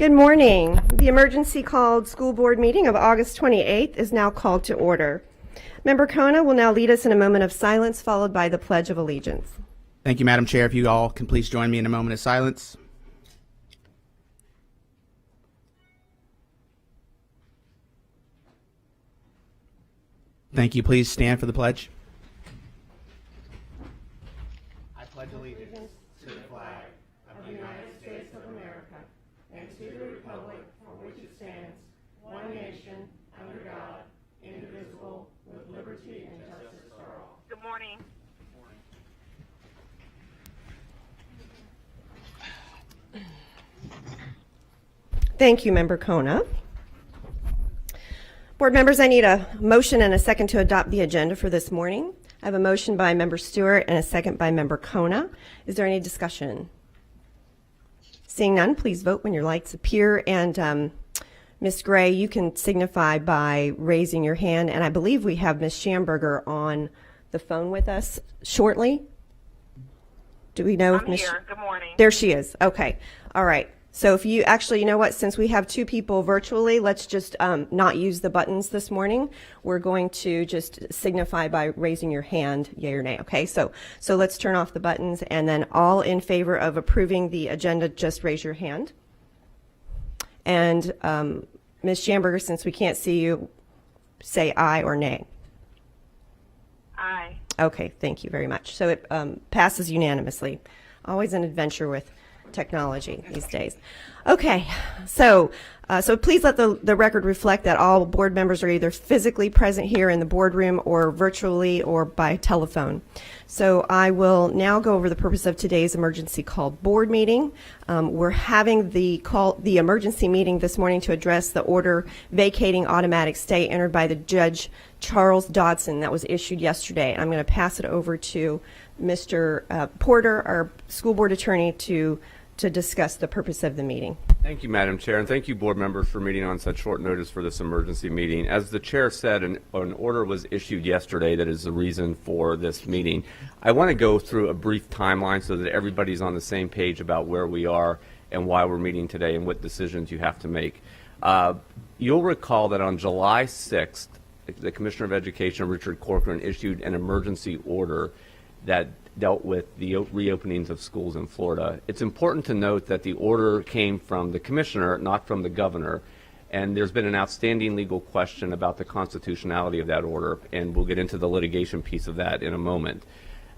Good morning. The emergency called school board meeting of August 28th is now called to order. Member Kona will now lead us in a moment of silence followed by the Pledge of Allegiance. Thank you, Madam Chair. If you all can please join me in a moment of silence. Thank you. Please stand for the pledge. I pledge allegiance to the flag of the United States of America and to the republic for which it stands, one nation, under God, indivisible, with liberty and justice for all. Good morning. Thank you, Member Kona. Board members, I need a motion and a second to adopt the agenda for this morning. I have a motion by Member Stewart and a second by Member Kona. Is there any discussion? Seeing none, please vote when your lights appear. And Ms. Gray, you can signify by raising your hand. And I believe we have Ms. Schamberger on the phone with us shortly. Do we know if I'm Ms. here. Good morning. There she is. Okay. All right. So if you actually, you know what, since we have two people virtually, let's just not use the buttons this morning. We're going to just signify by raising your hand, yay or nay, okay? So let's turn off the buttons, and then all in favor of approving the agenda, just raise your hand. And Ms. Schamberger, since we can't see you, say aye or nay. Aye. Okay, thank you very much. So it passes unanimously. Always an adventure with technology these days. Okay, so please let the record reflect that all board members are either physically present here in the boardroom or virtually or by telephone. So I will now go over the purpose of today's emergency called board meeting. We're having the emergency meeting this morning to address the order vacating automatic stay entered by the Judge Charles Dodson that was issued yesterday. I'm going to pass it over to Mr. Porter, our school board attorney, to discuss the purpose of the meeting. Thank you, Madam Chair, and thank you, board members, for meeting on such short notice for this emergency meeting. As the chair said, an order was issued yesterday that is the reason for this meeting. I want to go through a brief timeline so that everybody's on the same page about where we are and why we're meeting today and what decisions you have to make. You'll recall that on July 6th, the Commissioner of Education, Richard Corcoran, issued an emergency order that dealt with the reopenings of schools in Florida. It's important to note that the order came from the commissioner, not from the governor, and there's been an outstanding legal question about the constitutionality of that order, and we'll get into the litigation piece of that in a moment.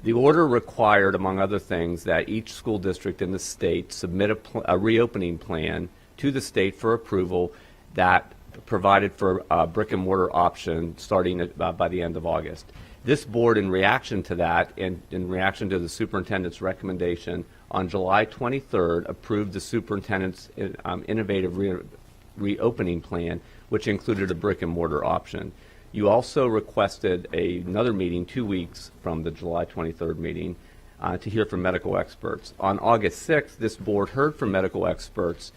The order required, among other things, that each school district in the state submit a reopening plan to the state for approval that provided for a brick and mortar option starting by the end of August. This board, in reaction to that and in reaction to the superintendent's recommendation, on July 23rd approved the superintendent's innovative reopening plan, which included a brick and mortar option. You also requested another meeting 2 weeks from the July 23rd meeting to hear from medical experts. On August 6th, this board heard from medical experts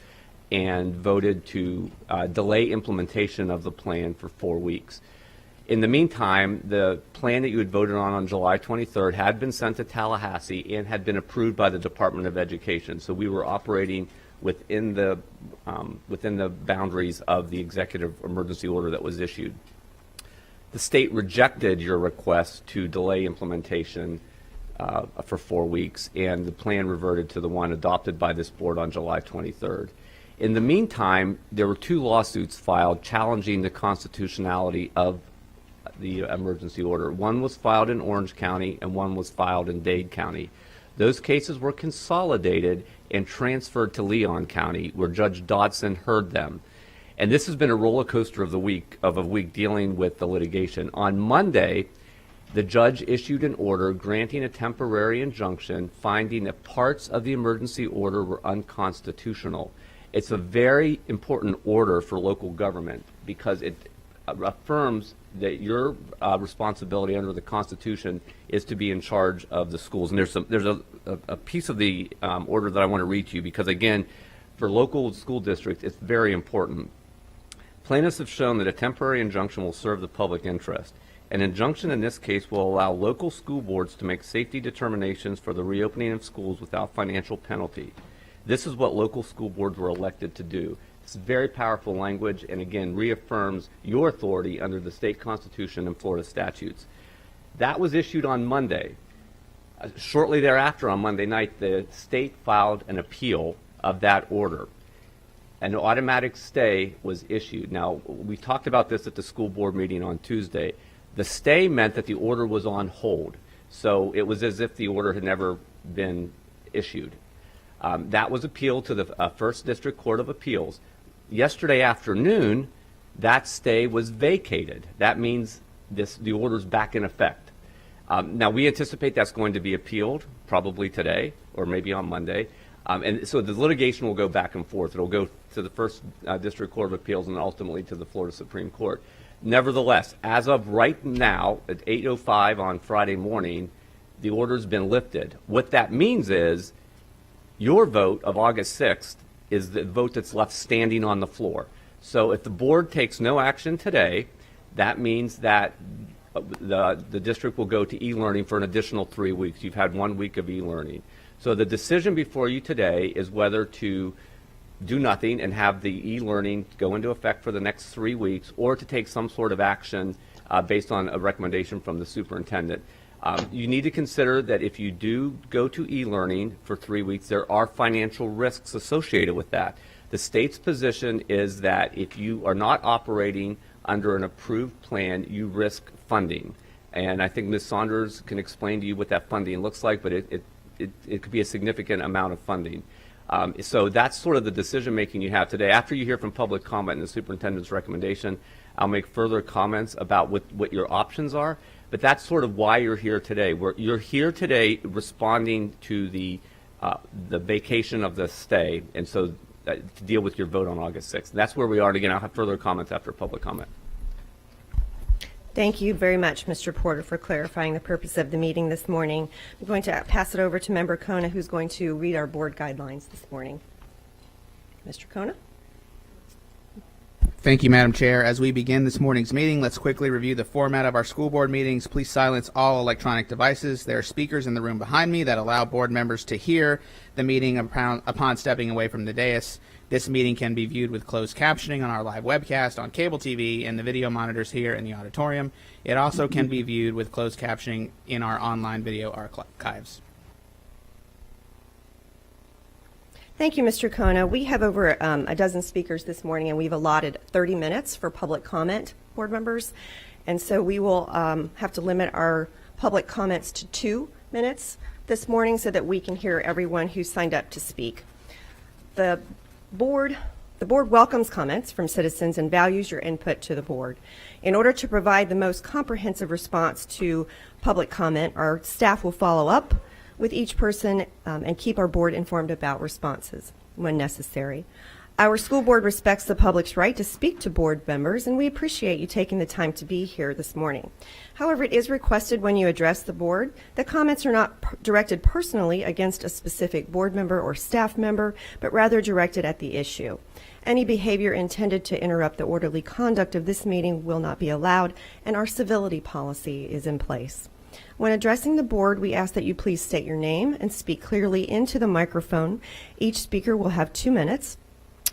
and voted to delay implementation of the plan for 4 weeks. In the meantime, the plan that you had voted on July 23rd had been sent to Tallahassee and had been approved by the Department of Education. So we were operating within the boundaries of the executive emergency order that was issued. The state rejected your request to delay implementation for 4 weeks, and the plan reverted to the one adopted by this board on July 23rd. In the meantime, there were 2 lawsuits filed challenging the constitutionality of the emergency order. One was filed in Orange County and one was filed in Dade County. Those cases were consolidated and transferred to Leon County, where Judge Dodson heard them. And this has been a roller coaster of a week dealing with the litigation. On Monday, the judge issued an order granting a temporary injunction, finding that parts of the emergency order were unconstitutional. It's a very important order for local government because it affirms that your responsibility under the Constitution is to be in charge of the schools. And there's a piece of the order that I want to read to you because, again, for local school districts, it's very important. Plaintiffs have shown that a temporary injunction will serve the public interest. An injunction in this case will allow local school boards to make safety determinations for the reopening of schools without financial penalty. This is what local school boards were elected to do. It's very powerful language, and again, reaffirms your authority under the state constitution and Florida statutes. That was issued on Monday. Shortly thereafter, on Monday night, the state filed an appeal of that order. An automatic stay was issued. Now, we talked about this at the school board meeting on Tuesday. The stay meant that the order was on hold. So it was as if the order had never been issued. That was appealed to the First District Court of Appeals. Yesterday afternoon, that stay was vacated. That means the order's back in effect. Now, we anticipate that's going to be appealed probably today or maybe on Monday. And so the litigation will go back and forth. It'll go to the First District Court of Appeals and ultimately to the Florida Supreme Court. Nevertheless, as of right now, at 8:05 on Friday morning, the order's been lifted. What that means is your vote of August 6th is the vote that's left standing on the floor. So if the board takes no action today, that means that the district will go to e-learning for an additional 3 weeks. You've had 1 week of e-learning. So the decision before you today is whether to do nothing and have the e-learning go into effect for the next 3 weeks, or to take some sort of action based on a recommendation from the superintendent. You need to consider that if you do go to e-learning for 3 weeks, there are financial risks associated with that. The state's position is that if you are not operating under an approved plan, you risk funding. And I think Ms. Saunders can explain to you what that funding looks like, but it could be a significant amount of funding. So that's sort of the decision making you have today. After you hear from public comment and the superintendent's recommendation, I'll make further comments about what your options are. But that's sort of why you're here today. You're here today responding to the vacation of the stay, and so to deal with your vote on August 6th. That's where we are. And again, I'll have further comments after public comment. Thank you very much, Mr. Porter, for clarifying the purpose of the meeting this morning. I'm going to pass it over to Member Kona, who's going to read our board guidelines this morning. Mr. Kona? Thank you, Madam Chair. As we begin this morning's meeting, let's quickly review the format of our school board meetings. Please silence all electronic devices. There are speakers in the room behind me that allow board members to hear the meeting upon stepping away from the dais. This meeting can be viewed with closed captioning on our live webcast, on cable TV, and the video monitors here in the auditorium. It also can be viewed with closed captioning in our online video archives. Thank you, Mr. Kona. We have over a dozen speakers this morning, and we've allotted 30 minutes for public comment, board members. And so we will have to limit our public comments to 2 minutes this morning so that we can hear everyone who signed up to speak. The board welcomes comments from citizens and values your input to the board. In order to provide the most comprehensive response to public comment, our staff will follow up with each person and keep our board informed about responses when necessary. Our school board respects the public's right to speak to board members, and we appreciate you taking the time to be here this morning. However, it is requested when you address the board that comments are not directed personally against a specific board member or staff member, but rather directed at the issue. Any behavior intended to interrupt the orderly conduct of this meeting will not be allowed, and our civility policy is in place. When addressing the board, we ask that you please state your name and speak clearly into the microphone. Each speaker will have 2 minutes.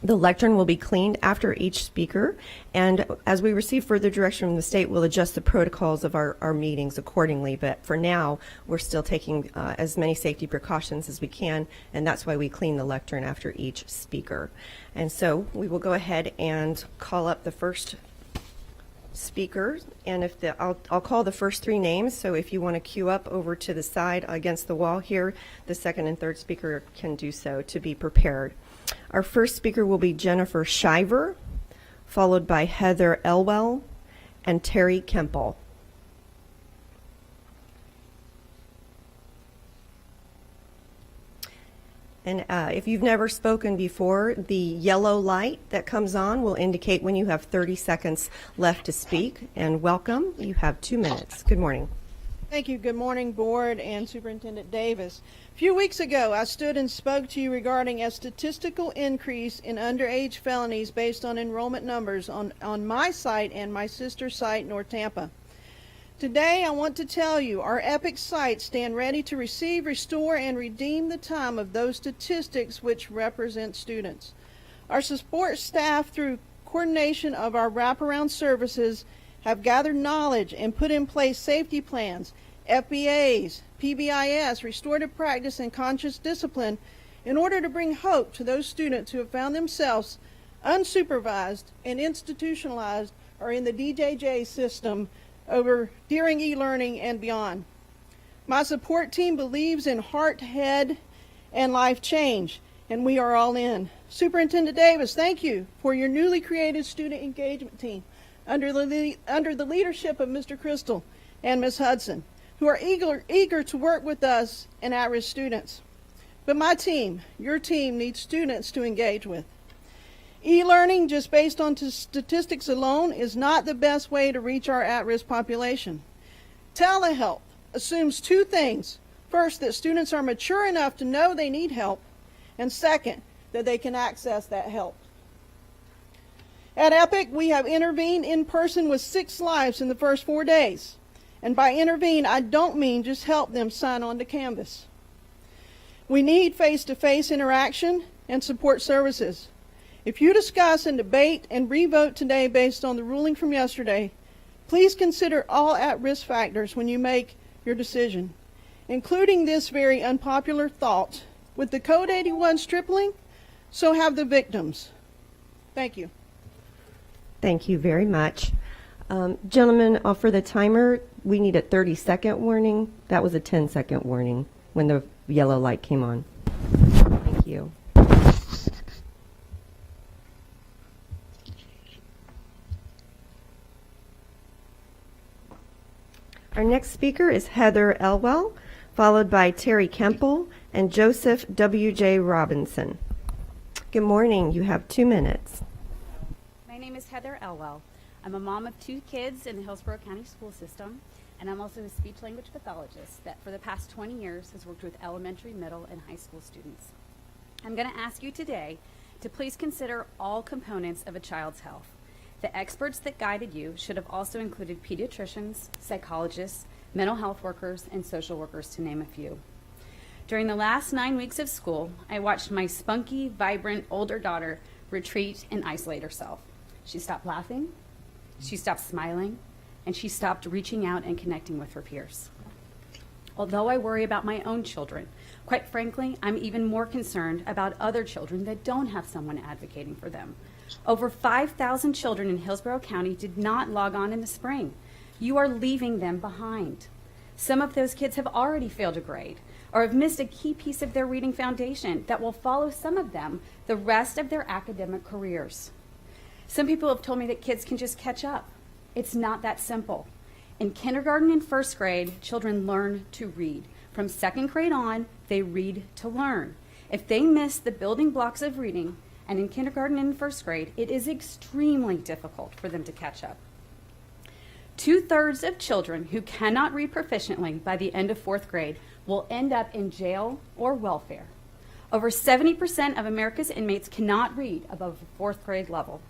The lectern will be cleaned after each speaker, and as we receive further direction from the state, we'll adjust the protocols of our meetings accordingly. But for now, we're still taking as many safety precautions as we can, and that's why we clean the lectern after each speaker. And so we will go ahead and call up the first speaker, and I'll call the first 3 names, so if you want to queue up over to the side against the wall here, the second and third speaker can do so to be prepared. Our first speaker will be Jennifer Shiver, followed by Heather Elwell and Terry Kemple. And if you've never spoken before, the yellow light that comes on will indicate when you have 30 seconds left to speak. And welcome. You have 2 minutes. Good morning. Thank you. Good morning, Board and Superintendent Davis. A few weeks ago, I stood and spoke to you regarding a statistical increase in underage felonies based on enrollment numbers on my site and my sister site, North Tampa. Today, I want to tell you our EPIC sites stand ready to receive, restore, and redeem the time of those statistics which represent students. Our support staff, through coordination of our wraparound services, have gathered knowledge and put in place safety plans, FEAs, PBIS, restorative practice, and conscious discipline in order to bring hope to those students who have found themselves unsupervised and institutionalized or in the DJJ system during e-learning and beyond. My support team believes in heart, head, and life change, and we are all in. Superintendent Davis, thank you for your newly created student engagement team under the leadership of Mr. Crystal and Ms. Hudson, who are eager to work with us and at-risk students. But my team, your team, needs students to engage with. E-learning, just based on statistics alone, is not the best way to reach our at-risk population. Telehealth assumes two things. First, that students are mature enough to know they need help, and second, that they can access that help. At EPIC, we have intervened in person with 6 lives in the first 4 days. And by intervene, I don't mean just help them sign on to Canvas. We need face-to-face interaction and support services. If you discuss and debate and re-vote today based on the ruling from yesterday, please consider all at-risk factors when you make your decision, including this very unpopular thought. With the Code 81s tripling, so have the victims. Thank you. Thank you very much. Gentlemen, for the timer, we need a 30-second warning. That was a 10-second warning when the yellow light came on. Thank you. Our next speaker is Heather Elwell, followed by Terry Kemple and Joseph W.J. Robinson. Good morning. You have 2 minutes. My name is Heather Elwell. I'm a mom of 2 kids in the Hillsborough County School System, and I'm also a speech-language pathologist that for the past 20 years has worked with elementary, middle, and high school students. I'm going to ask you today to please consider all components of a child's health. The experts that guided you should have also included pediatricians, psychologists, mental health workers, and social workers, to name a few. During the last 9 weeks of school, I watched my spunky, vibrant older daughter retreat and isolate herself. She stopped laughing, she stopped smiling, and she stopped reaching out and connecting with her peers. Although I worry about my own children, quite frankly, I'm even more concerned about other children that don't have someone advocating for them. Over 5,000 children in Hillsborough County did not log on in the spring. You are leaving them behind. Some of those kids have already failed a grade or have missed a key piece of their reading foundation that will follow some of them the rest of their academic careers. Some people have told me that kids can just catch up. It's not that simple. In kindergarten and first grade, children learn to read. From second grade on, they read to learn. If they miss the building blocks of reading, and in kindergarten and first grade, it is extremely difficult for them to catch up. 2/3 of children who cannot read proficiently by the end of 4th grade will end up in jail or welfare. Over 70% of America's inmates cannot read above the 4th grade level.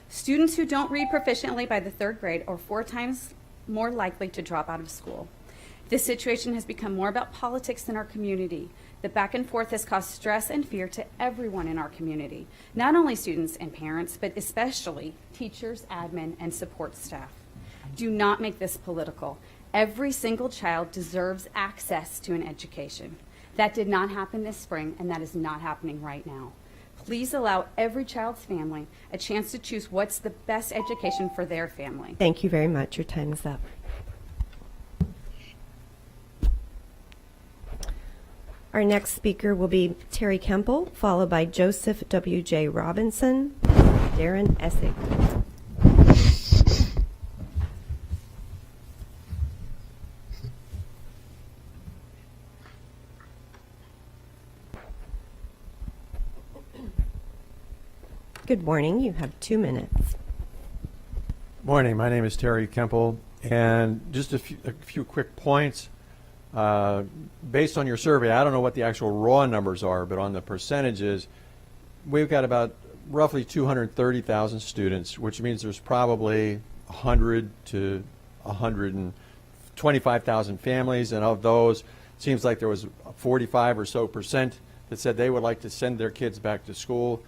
Students who don't read proficiently by the 3rd grade are 4 times more likely to drop out of school. This situation has become more about politics in our community. The back and forth has caused stress and fear to everyone in our community, not only students and parents, but especially teachers, admin, and support staff. Do not make this political. Every single child deserves access to an education. That did not happen this spring, and that is not happening right now. Please allow every child's family a chance to choose what's the best education for their family. Thank you very much. Your time is up. Our next speaker will be Terry Kemple, followed by Joseph W.J. Robinson, Darren Essig. Good morning. You have 2 minutes. Morning. My name is Terry Kemple, and just a few quick points. Based on your survey, I don't know what the actual raw numbers are, but on the percentages, we've got about roughly 230,000 students, which means there's probably 100 to 25,000 families, and of those, it seems like there was 45 or so percent that said they would like to send their kids back to school.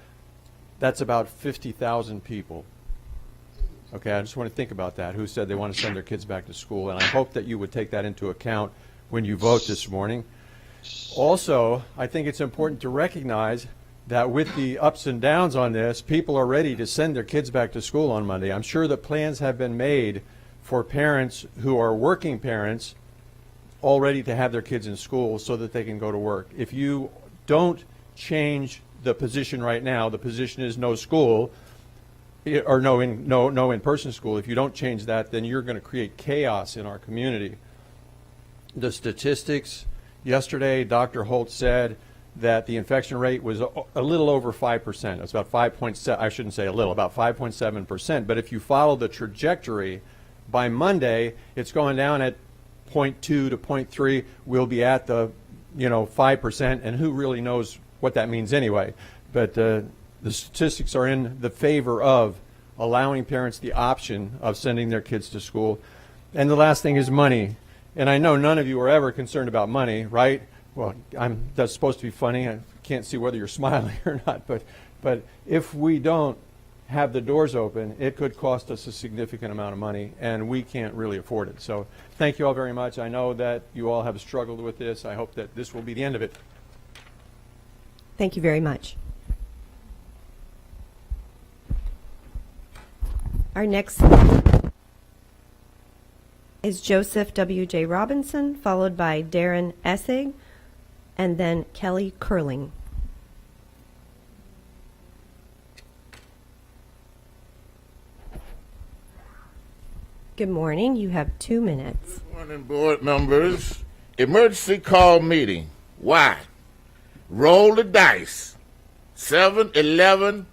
That's about 50,000 people. Okay, I just want to think about that, who said they want to send their kids back to school, and I hope that you would take that into account when you vote this morning. Also, I think it's important to recognize that with the ups and downs on this, people are ready to send their kids back to school on Monday. I'm sure that plans have been made for parents who are working parents already to have their kids in school so that they can go to work. If you don't change the position right now, the position is no school, or no in-person school. If you don't change that, then you're going to create chaos in our community. The statistics, yesterday Dr. Holt said that the infection rate was a little over 5%. It was about 5.7, I shouldn't say a little, about 5.7%. But if you follow the trajectory, by Monday, it's going down at 0.2 to 0.3. We'll be at the 5%, and who really knows what that means anyway. But the statistics are in the favor of allowing parents the option of sending their kids to school. And the last thing is money. And I know none of you are ever concerned about money, right? Well, that's supposed to be funny. I can't see whether you're smiling or not. But if we don't have the doors open, it could cost us a significant amount of money, and we can't really afford it. So thank you all very much. I know that you all have struggled with this. I hope that this will be the end of it. Thank you very much. Our next is Joseph W.J. Robinson, followed by Darren Essig, and then Kelly Curling. Good morning. You have 2 minutes. Good morning, board members. Emergency call meeting. Why? Roll the dice. 7-11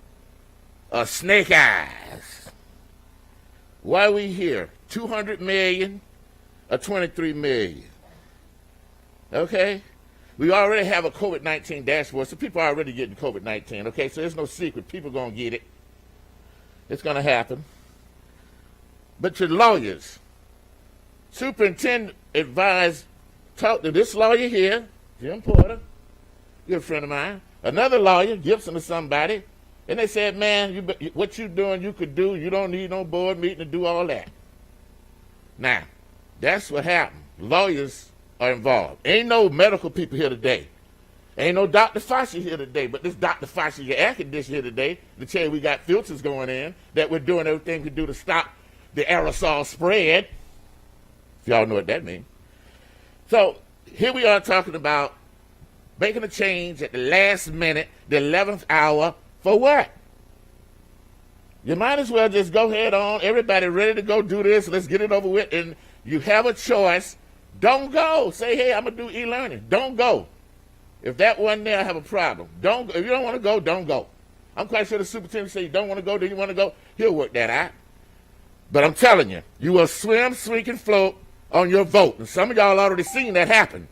or snake eyes. Why are we here? 200 million or 23 million? Okay? We already have a COVID-19 dashboard, so people are already getting COVID-19, okay? So there's no secret. People are going to get it. It's going to happen. But your lawyers, superintendent advised, talk to this lawyer here, Jim Porter, good friend of mine, another lawyer, Gibson or somebody, and they said, man, what you doing you could do. You don't need no board meeting to do all that. Now, that's what happened. Lawyers are involved. Ain't no medical people here today. Ain't no Dr. Fauci here today, but this Dr. Fauci, your air conditioner here today, to tell you we got filters going in, that we're doing everything we do to stop the aerosol spread. If y'all know what that means. So here we are talking about making a change at the last minute, the 11th hour, for what? You might as well just go head on. Everybody ready to go do this. Let's get it over with. And you have a choice. Don't go. Say, hey, I'm going to do e-learning. Don't go. If that wasn't there, I have a problem. Don't go. If you don't want to go, don't go. I'm quite sure the superintendent say you don't want to go, do you want to go? He'll work that out. But I'm telling you, you will swim, sink, and float on your vote. And some of y'all already seen that happen.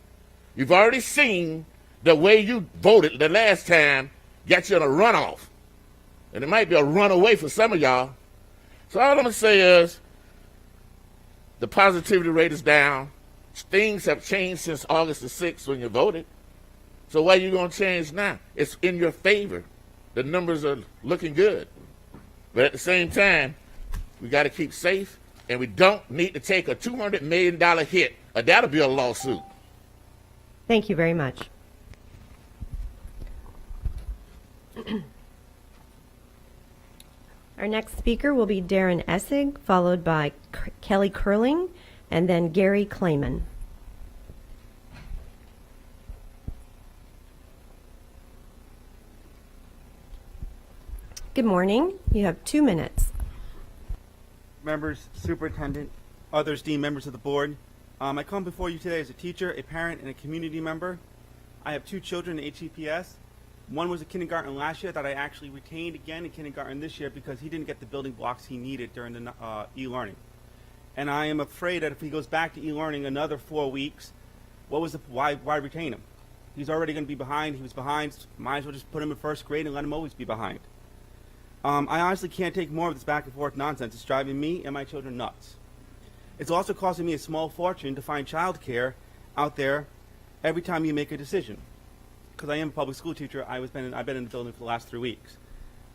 You've already seen the way you voted the last time got you in a runoff. And it might be a runaway for some of y'all. So all I'm going to say is the positivity rate is down. Things have changed since August the 6th when you voted. So why are you going to change now? It's in your favor. The numbers are looking good. But at the same time, we got to keep safe, and we don't need to take a $200 million hit, or that'll be a lawsuit. Thank you very much. Our next speaker will be Darren Essig, followed by Kelly Curling, and then Gary Clayman. Good morning. You have 2 minutes. Members, superintendent, other esteemed members of the board. I come before you today as a teacher, a parent, and a community member. I have 2 children in HEPS. One was a kindergarten last year that I actually retained again in kindergarten this year because he didn't get the building blocks he needed during the e-learning. And I am afraid that if he goes back to e-learning another 4 weeks, why retain him? He's already going to be behind. He was behind. Might as well just put him in first grade and let him always be behind. I honestly can't take more of this back and forth nonsense. It's driving me and my children nuts. It's also costing me a small fortune to find childcare out there every time you make a decision. Because I am a public school teacher, I've been in the building for the last 3 weeks.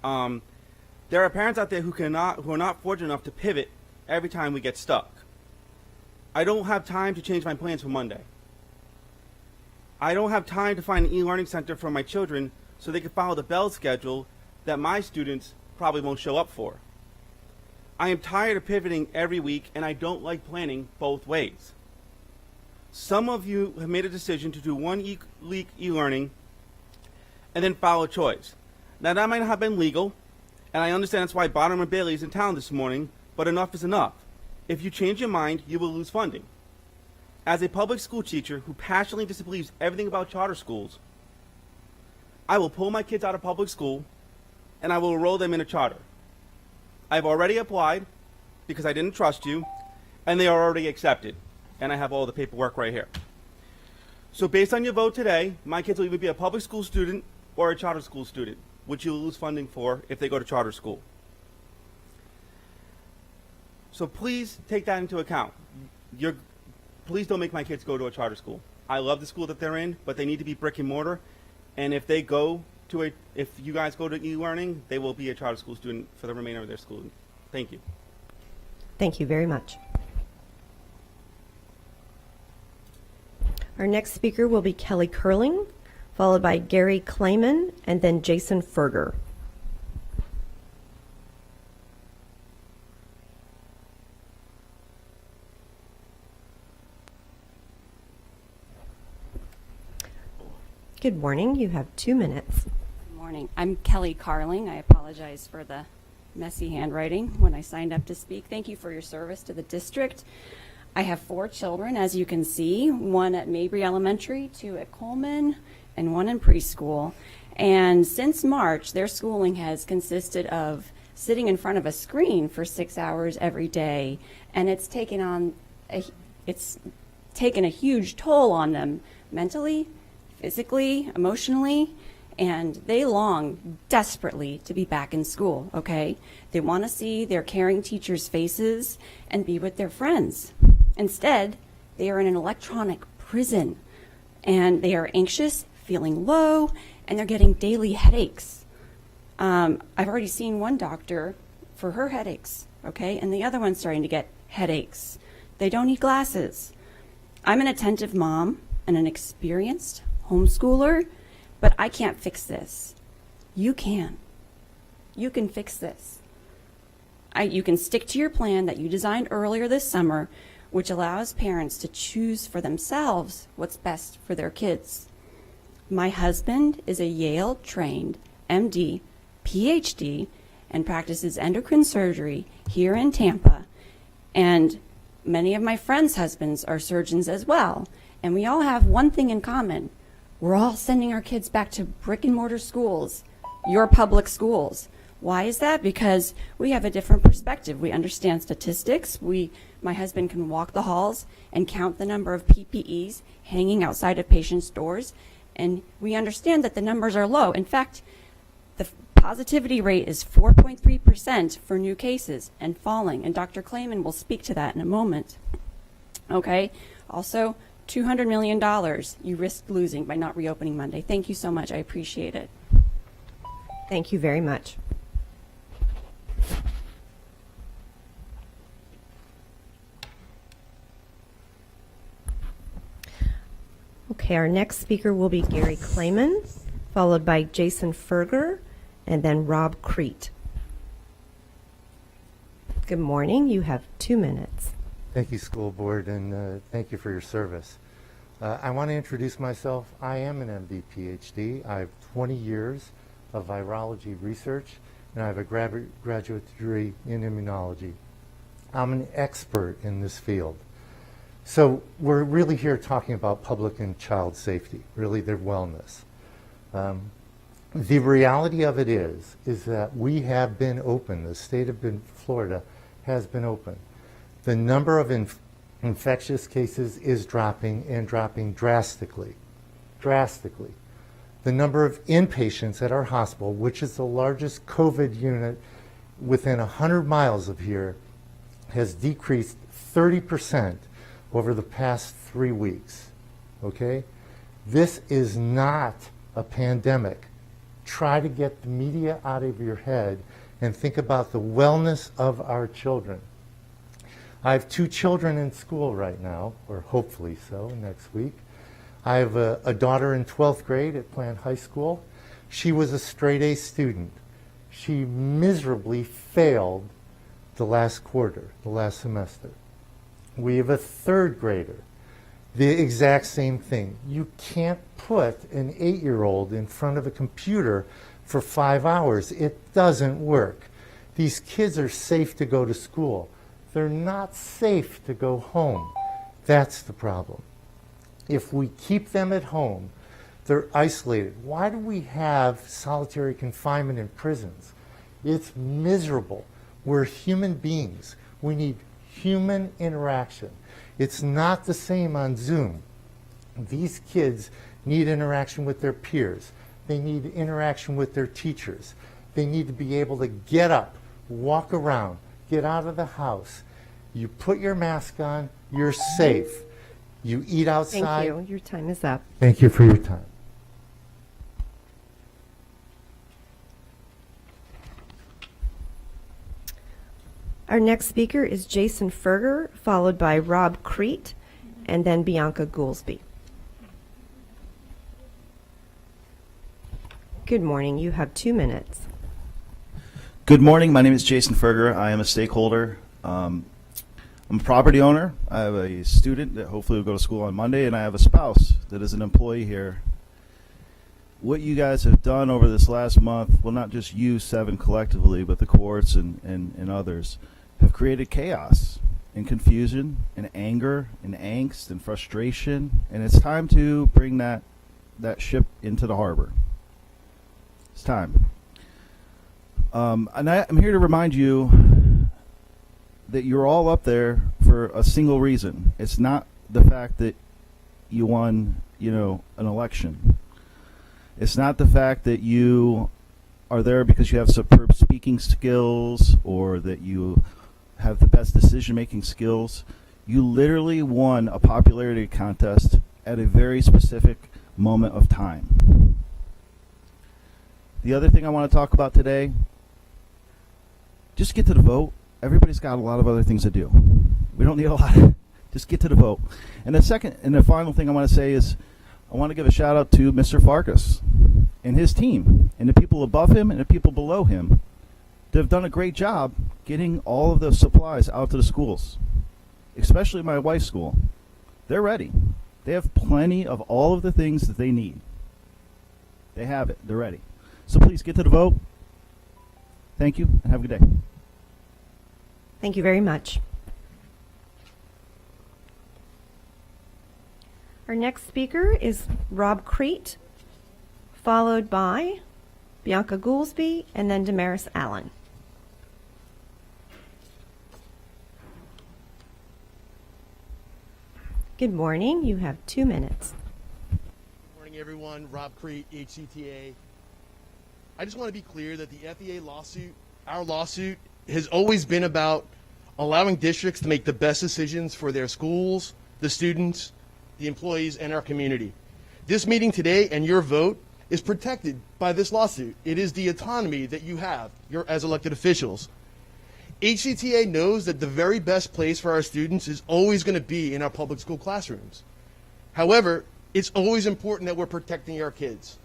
There are parents out there who are not fortunate enough to pivot every time we get stuck. I don't have time to change my plans for Monday. I don't have time to find an e-learning center for my children so they can follow the bell schedule that my students probably won't show up for. I am tired of pivoting every week, and I don't like planning both ways. Some of you have made a decision to do one week e-learning and then follow choice. Now, that might not have been legal, and I understand that's why Bonham and Bailey is in town this morning, but enough is enough. If you change your mind, you will lose funding. As a public school teacher who passionately disbelieves everything about charter schools, I will pull my kids out of public school and I will enroll them in a charter. I've already applied because I didn't trust you, and they are already accepted. And I have all the paperwork right here. So based on your vote today, my kids will either be a public school student or a charter school student, which you'll lose funding for if they go to charter school. So please take that into account. Please don't make my kids go to a charter school. I love the school that they're in, but they need to be brick and mortar. And if you guys go to e-learning, they will be a charter school student for the remainder of their school. Thank you. Thank you very much. Our next speaker will be Kelly Curling, followed by Gary Clayman, and then Jason Ferger. Good morning. You have 2 minutes. Good morning. I'm Kelly Carling. I apologize for the messy handwriting when I signed up to speak. Thank you for your service to the district. I have 4 children, as you can see, 1 at Mabry Elementary, 2 at Coleman, and 1 in preschool. And since March, their schooling has consisted of sitting in front of a screen for 6 hours every day, and it's taken a huge toll on them mentally, physically, emotionally, and they long desperately to be back in school, okay? They want to see their caring teachers' faces and be with their friends. Instead, they are in an electronic prison, and they are anxious, feeling low, and they're getting daily headaches. I've already seen one doctor for her headaches, okay, and the other one's starting to get headaches. They don't need glasses. I'm an attentive mom and an experienced homeschooler, but I can't fix this. You can. You can fix this. You can stick to your plan that you designed earlier this summer, which allows parents to choose for themselves what's best for their kids. My husband is a Yale-trained MD, PhD, and practices endocrine surgery here in Tampa. And many of my friends' husbands are surgeons as well. And we all have one thing in common. We're all sending our kids back to brick and mortar schools, your public schools. Why is that? Because we have a different perspective. We understand statistics. My husband can walk the halls and count the number of PPEs hanging outside of patients' doors, and we understand that the numbers are low. In fact, the positivity rate is 4.3% for new cases and falling, and Dr. Clayman will speak to that in a moment. Okay? Also, $200 million you risk losing by not reopening Monday. Thank you so much. I appreciate it. Thank you very much. Okay, our next speaker will be Gary Clayman, followed by Jason Ferger, and then Rob Crete. Good morning. You have 2 minutes. Thank you, School Board, and thank you for your service. I want to introduce myself. I am an MD PhD. I have 20 years of virology research, and I have a graduate degree in immunology. I'm an expert in this field. So we're really here talking about public and child safety, really their wellness. The reality of it is that we have been open. The state of Florida has been open. The number of infectious cases is dropping, and dropping drastically. Drastically. The number of inpatients at our hospital, which is the largest COVID unit within 100 miles of here, has decreased 30% over the past 3 weeks. Okay? This is not a pandemic. Try to get the media out of your head and think about the wellness of our children. I have 2 children in school right now, or hopefully so next week. I have a daughter in 12th grade at Plant High School. She was a straight A student. She miserably failed the last quarter, the last semester. We have a 3rd grader. The exact same thing. You can't put an 8-year-old in front of a computer for 5 hours. It doesn't work. These kids are safe to go to school. They're not safe to go home. That's the problem. If we keep them at home, they're isolated. Why do we have solitary confinement in prisons? It's miserable. We're human beings. We need human interaction. It's not the same on Zoom. These kids need interaction with their peers. They need interaction with their teachers. They need to be able to get up, walk around, get out of the house. You put your mask on, you're safe. You eat outside. Thank you. Your time is up. Thank you for your time. Our next speaker is Jason Ferger, followed by Rob Crete, and then Bianca Goolsby. Good morning. You have 2 minutes. Good morning. My name is Jason Ferger. I am a stakeholder. I'm a property owner. I have a student that hopefully will go to school on Monday, and I have a spouse that is an employee here. What you guys have done over this last month, well, not just you 7 collectively, but the courts and others, have created chaos and confusion and anger and angst and frustration, and it's time to bring that ship into the harbor. It's time. And I'm here to remind you that you're all up there for a single reason. It's not the fact that you won, an election. It's not the fact that you are there because you have superb speaking skills or that you have the best decision-making skills. You literally won a popularity contest at a very specific moment of time. The other thing I want to talk about today, just get to the vote. Everybody's got a lot of other things to do. We don't need a lot. Just get to the vote. And the final thing I want to say is I want to give a shout out to Mr. Farkas and his team and the people above him and the people below him that have done a great job getting all of the supplies out to the schools, especially my wife's school. They're ready. They have plenty of all of the things that they need. They have it. They're ready. So please get to the vote. Thank you and have a good day. Thank you very much. Our next speaker is Rob Crete, followed by Bianca Goolsby, and then Damaris Allen. Good morning. You have 2 minutes. Good morning, everyone. Rob Crete, HCTA. I just want to be clear that the FEA lawsuit, our lawsuit, has always been about allowing districts to make the best decisions for their schools, the students, the employees, and our community. This meeting today and your vote is protected by this lawsuit. It is the autonomy that you have as elected officials. HCTA knows that the very best place for our students is always going to be in our public school classrooms. However, it's always important that we're protecting our kids.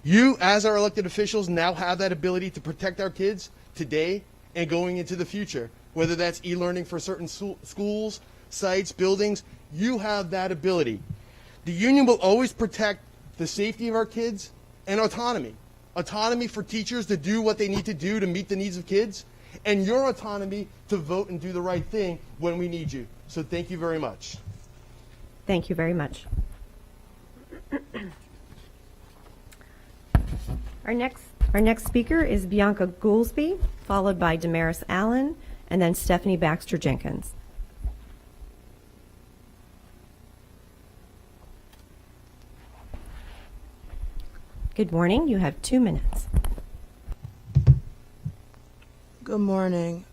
You, as our elected officials, now have that ability to protect our kids today and going into the future, whether that's e-learning for certain schools, sites, buildings. You have that ability. The union will always protect the safety of our kids and autonomy. Autonomy for teachers to do what they need to do to meet the needs of kids, and your autonomy to vote and do the right thing when we need you. So thank you very much. Thank you very much. Our next speaker is Bianca Goolsby, followed by Damaris Allen, and then Stephanie Baxter Jenkins. Good morning. You have 2 minutes. Good morning.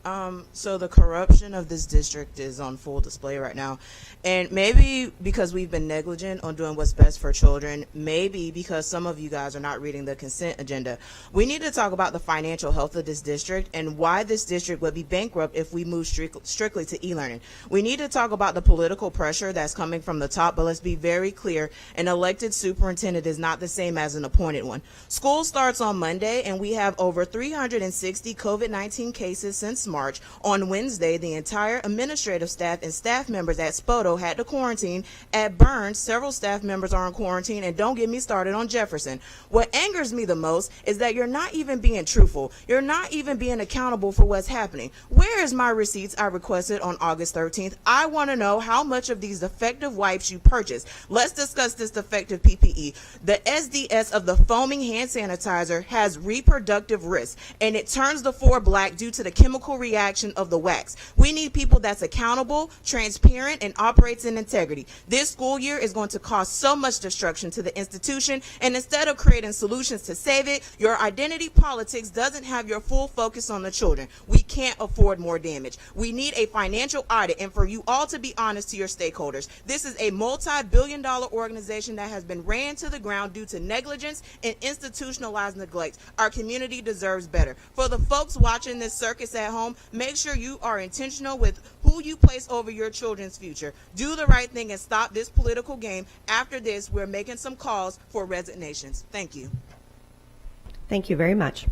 So the corruption of this district is on full display right now. And maybe because we've been negligent on doing what's best for children, maybe because some of you guys are not reading the consent agenda. We need to talk about the financial health of this district and why this district would be bankrupt if we move strictly to e-learning. We need to talk about the political pressure that's coming from the top, but let's be very clear, an elected superintendent is not the same as an appointed one. School starts on Monday, and we have over 360 COVID-19 cases since March. On Wednesday, the entire administrative staff and staff members at Spoto had to quarantine. At Burns, several staff members are in quarantine, and don't get me started on Jefferson. What angers me the most is that you're not even being truthful. You're not even being accountable for what's happening. Where is my receipts I requested on August 13th? I want to know how much of these defective wipes you purchased. Let's discuss this defective PPE. The SDS of the foaming hand sanitizer has reproductive risk, and it turns the floor black due to the chemical reaction of the wax. We need people that's accountable, transparent, and operates in integrity. This school year is going to cause so much destruction to the institution, and instead of creating solutions to save it, your identity politics doesn't have your full focus on the children. We can't afford more damage. We need a financial audit, and for you all to be honest to your stakeholders. This is a multi-billion-dollar organization that has been ran to the ground due to negligence and institutionalized neglect. Our community deserves better. For the folks watching this circus at home, make sure you are intentional with who you place over your children's future. Do the right thing and stop this political game. After this, we're making some calls for resignations. Thank you. Thank you very much.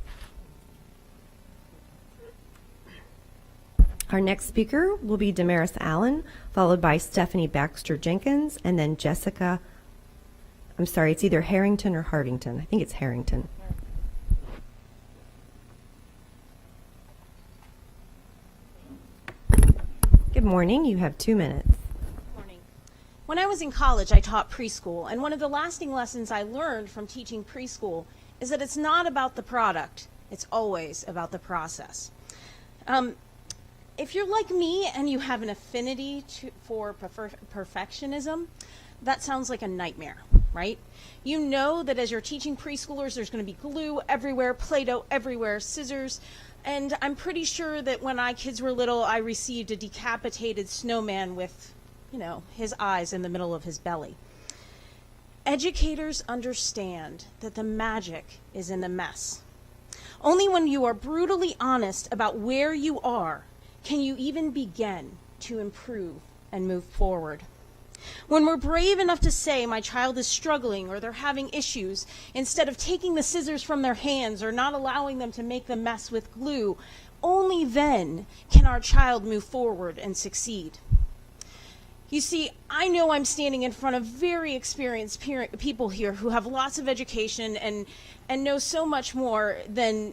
Our next speaker will be Damaris Allen, followed by Stephanie Baxter Jenkins, and then Jessica, I'm sorry, it's either Harrington or Hartington. I think it's Harrington. Good morning. You have 2 minutes. When I was in college, I taught preschool, and one of the lasting lessons I learned from teaching preschool is that it's not about the product, it's always about the process. If you're like me and you have an affinity for perfectionism, that sounds like a nightmare, right? You know that as you're teaching preschoolers, there's going to be glue everywhere, Play-Doh everywhere, scissors, and I'm pretty sure that when our kids were little, I received a decapitated snowman with, his eyes in the middle of his belly. Educators understand that the magic is in the mess. Only when you are brutally honest about where you are can you even begin to improve and move forward. When we're brave enough to say my child is struggling or they're having issues, instead of taking the scissors from their hands or not allowing them to make the mess with glue, only then can our child move forward and succeed. You see, I know I'm standing in front of very experienced people here who have lots of education and know so much more than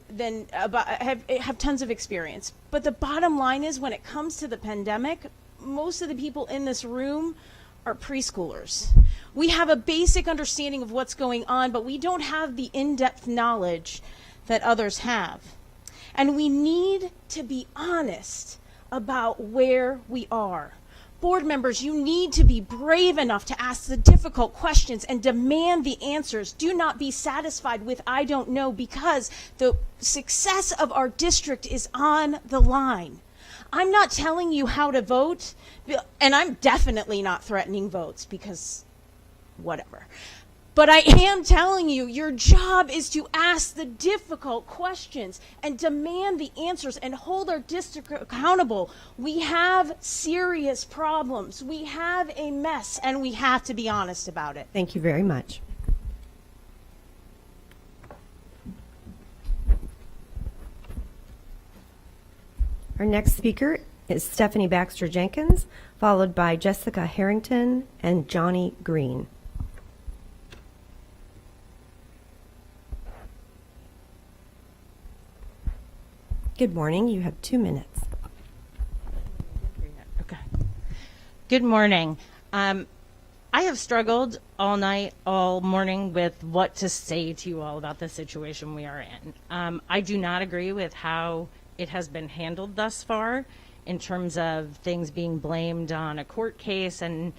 have tons of experience. But the bottom line is, when it comes to the pandemic, most of the people in this room are preschoolers. We have a basic understanding of what's going on, but we don't have the in-depth knowledge that others have. And we need to be honest about where we are. Board members, you need to be brave enough to ask the difficult questions and demand the answers. Do not be satisfied with "I don't know," because the success of our district is on the line. I'm not telling you how to vote, and I'm definitely not threatening votes because whatever. But I am telling you, your job is to ask the difficult questions and demand the answers and hold our district accountable. We have serious problems. We have a mess, and we have to be honest about it. Thank you very much. Our next speaker is Stephanie Baxter Jenkins, followed by Jessica Harrington and Johnny Green. Good morning. You have 2 minutes. Okay. Good morning. I have struggled all night, all morning with what to say to you all about the situation we are in. I do not agree with how it has been handled thus far in terms of things being blamed on a court case and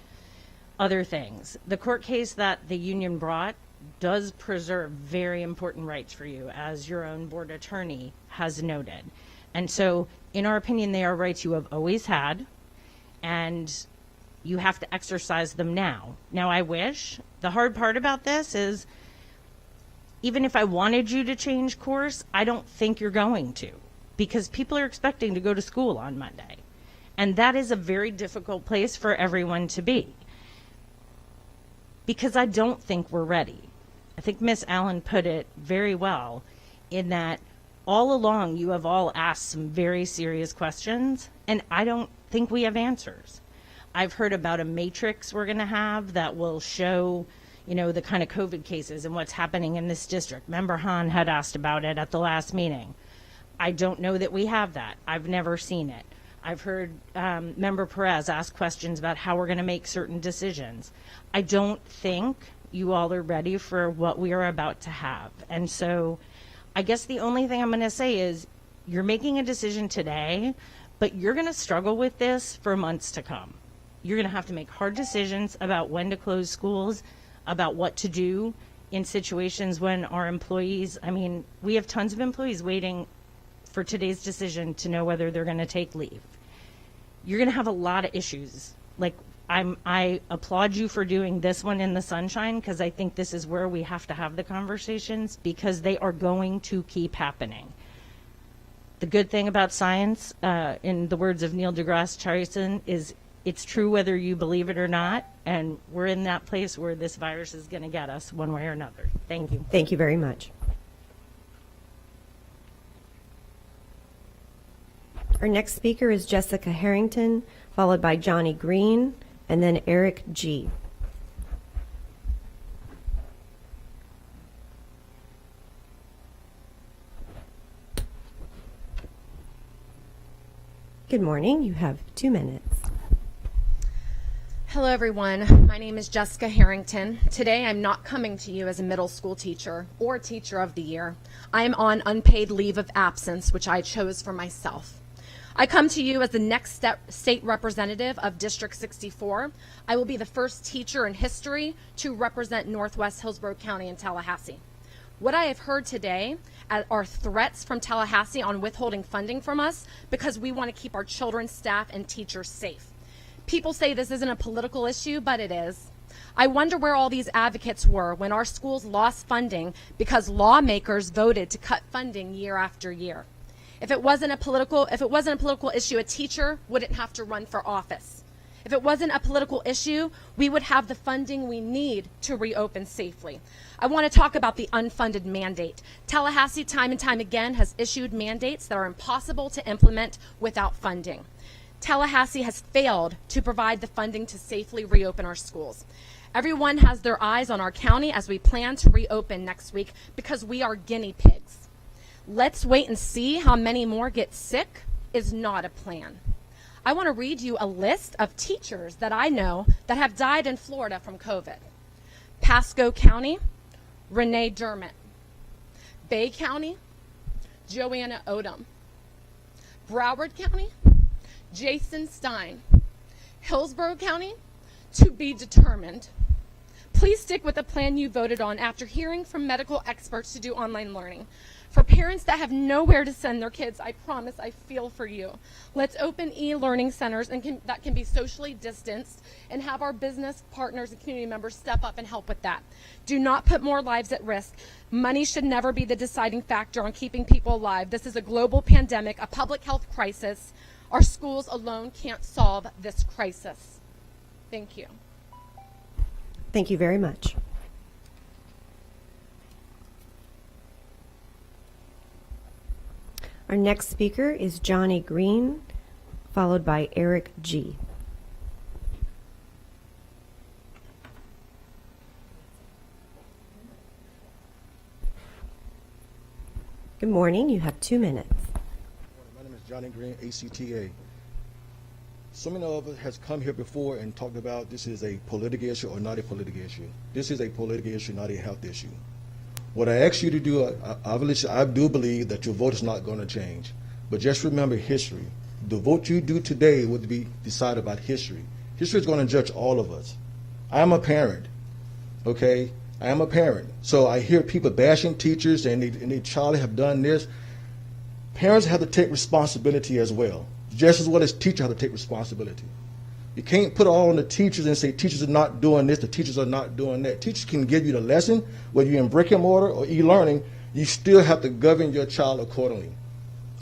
other things. The court case that the union brought does preserve very important rights for you, as your own board attorney has noted. And so, in our opinion, they are rights you have always had, and you have to exercise them now. Now, I wish, the hard part about this is, even if I wanted you to change course, I don't think you're going to, because people are expecting to go to school on Monday. And that is a very difficult place for everyone to be, because I don't think we're ready. I think Miss Allen put it very well in that all along you have all asked some very serious questions, and I don't think we have answers. I've heard about a matrix we're going to have that will show, you know, the kind of COVID cases and what's happening in this district. Member Hahn had asked about it at the last meeting. I don't know that we have that. I've never seen it. I've heard Member Perez ask questions about how we're going to make certain decisions. I don't think you all are ready for what we are about to have. And so I guess the only thing I'm going to say is you're making a decision today, but you're going to struggle with this for months to come. You're going to have to make hard decisions about when to close schools, about what to do in situations when our employees, I mean, we have tons of employees waiting for today's decision to know whether they're going to take leave. You're going to have a lot of issues. Like, I applaud you for doing this one in the sunshine, because I think this is where we have to have the conversations, because they are going to keep happening. The good thing about science, in the words of Neil deGrasse Tyson, is it's true whether you believe it or not, and we're in that place where this virus is going to get us one way or another. Thank you. Thank you very much. Our next speaker is Jessica Harrington, followed by Johnny Green, and then Eric G. Good morning. You have 2 minutes. Hello, everyone. My name is Jessica Harrington. Today, I'm not coming to you as a middle school teacher or teacher of the year. I am on unpaid leave of absence, which I chose for myself. I come to you as the next state representative of District 64. I will be the first teacher in history to represent Northwest Hillsborough County and Tallahassee. What I have heard today are threats from Tallahassee on withholding funding from us because we want to keep our children, staff, and teachers safe. People say this isn't a political issue, but it is. I wonder where all these advocates were when our schools lost funding because lawmakers voted to cut funding year after year. If it wasn't a political issue, a teacher wouldn't have to run for office. If it wasn't a political issue, we would have the funding we need to reopen safely. I want to talk about the unfunded mandate. Tallahassee, time and time again, has issued mandates that are impossible to implement without funding. Tallahassee has failed to provide the funding to safely reopen our schools. Everyone has their eyes on our county as we plan to reopen next week because we are guinea pigs. Let's wait and see how many more get sick is not a plan. I want to read you a list of teachers that I know that have died in Florida from COVID. Pasco County, Renee Dermott. Bay County, Joanna Odom. Broward County, Jason Stein. Hillsborough County, to be determined. Please stick with the plan you voted on after hearing from medical experts to do online learning. For parents that have nowhere to send their kids, I promise I feel for you. Let's open e-learning centers that can be socially distanced and have our business partners and community members step up and help with that. Do not put more lives at risk. Money should never be the deciding factor on keeping people alive. This is a global pandemic, a public health crisis. Our schools alone can't solve this crisis. Thank you. Thank you very much. Our next speaker is Johnny Green, followed by Eric G. Good morning. You have 2 minutes. My name is Johnny Green, ACTA. So many of us has come here before and talked about this is a political issue or not a political issue. This is a political issue, not a health issue. What I ask you to do, I do believe that your vote is not going to change. But just remember history. The vote you do today would be decided by history. History is going to judge all of us. I am a parent, okay? I am a parent. So I hear people bashing teachers and they child have done this. parents have to take responsibility as well, just as well as teachers have to take responsibility. You can't put it all on the teachers and say teachers are not doing this, the teachers are not doing that. Teachers can give you the lesson, whether you're in brick and mortar or e-learning, you still have to govern your child accordingly,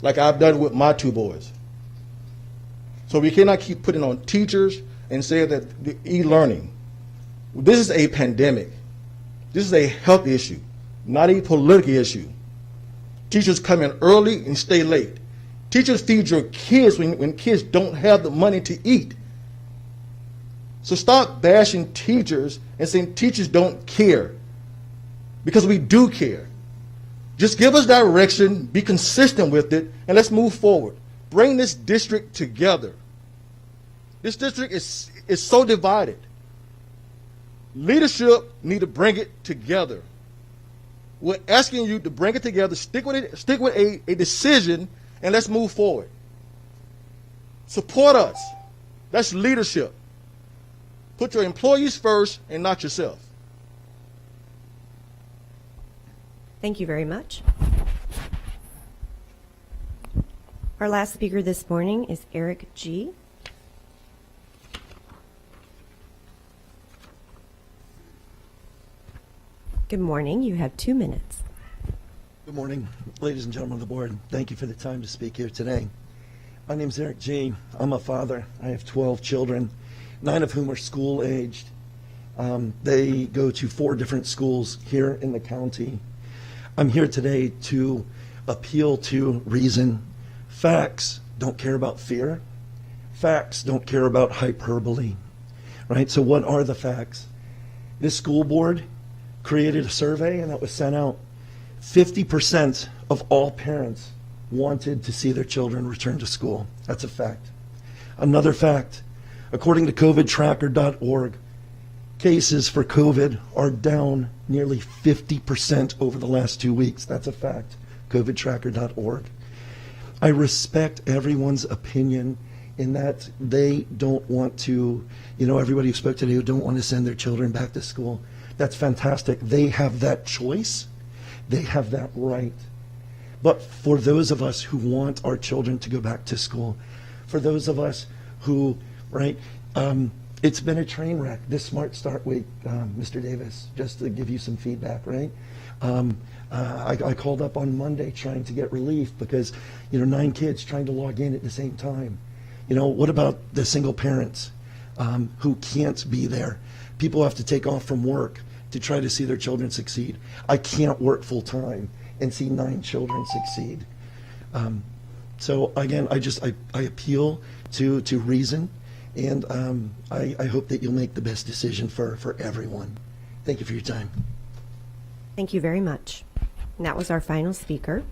like I've done with my 2 boys. So we cannot keep putting on teachers and say that the e-learning, this is a pandemic. This is a health issue, not a political issue. Teachers come in early and stay late. Teachers feed your kids when kids don't have the money to eat. So stop bashing teachers and saying teachers don't care, because we do care. Just give us direction, be consistent with it, and let's move forward. Bring this district together. This district is so divided. Leadership need to bring it together. We're asking you to bring it together, stick with it, stick with a decision, and let's move forward. Support us. That's leadership. Put your employees first and not yourself. Thank you very much. Our last speaker this morning is Eric G. Good morning. You have 2 minutes. Good morning, ladies and gentlemen of the board. Thank you for the time to speak here today. My name is Eric G. I'm a father. I have 12 children, 9 of whom are school-aged. They go to 4 different schools here in the county. I'm here today to appeal to reason. Facts don't care about fear. Facts don't care about hyperbole, right? So what are the facts? This school board created a survey, and that was sent out. 50% of all parents wanted to see their children return to school. That's a fact. Another fact, according to COVIDtracker.org, cases for COVID are down nearly 50% over the last 2 weeks. That's a fact. COVIDtracker.org. I respect everyone's opinion in that they don't want to, everybody who spoke today who don't want to send their children back to school. That's fantastic. They have that choice. They have that right. But for those of us who want our children to go back to school, for those of us who, it's been a train wreck this Smart Start week, Mr. Davis, just to give you some feedback, right? I called up on Monday trying to get relief because, 9 kids trying to log in at the same time. What about the single parents who can't be there? People have to take off from work to try to see their children succeed. I can't work full time and see 9 children succeed. So again, I appeal to reason, and I hope that you'll make the best decision for everyone. Thank you for your time. Thank you very much. And that was our final speaker.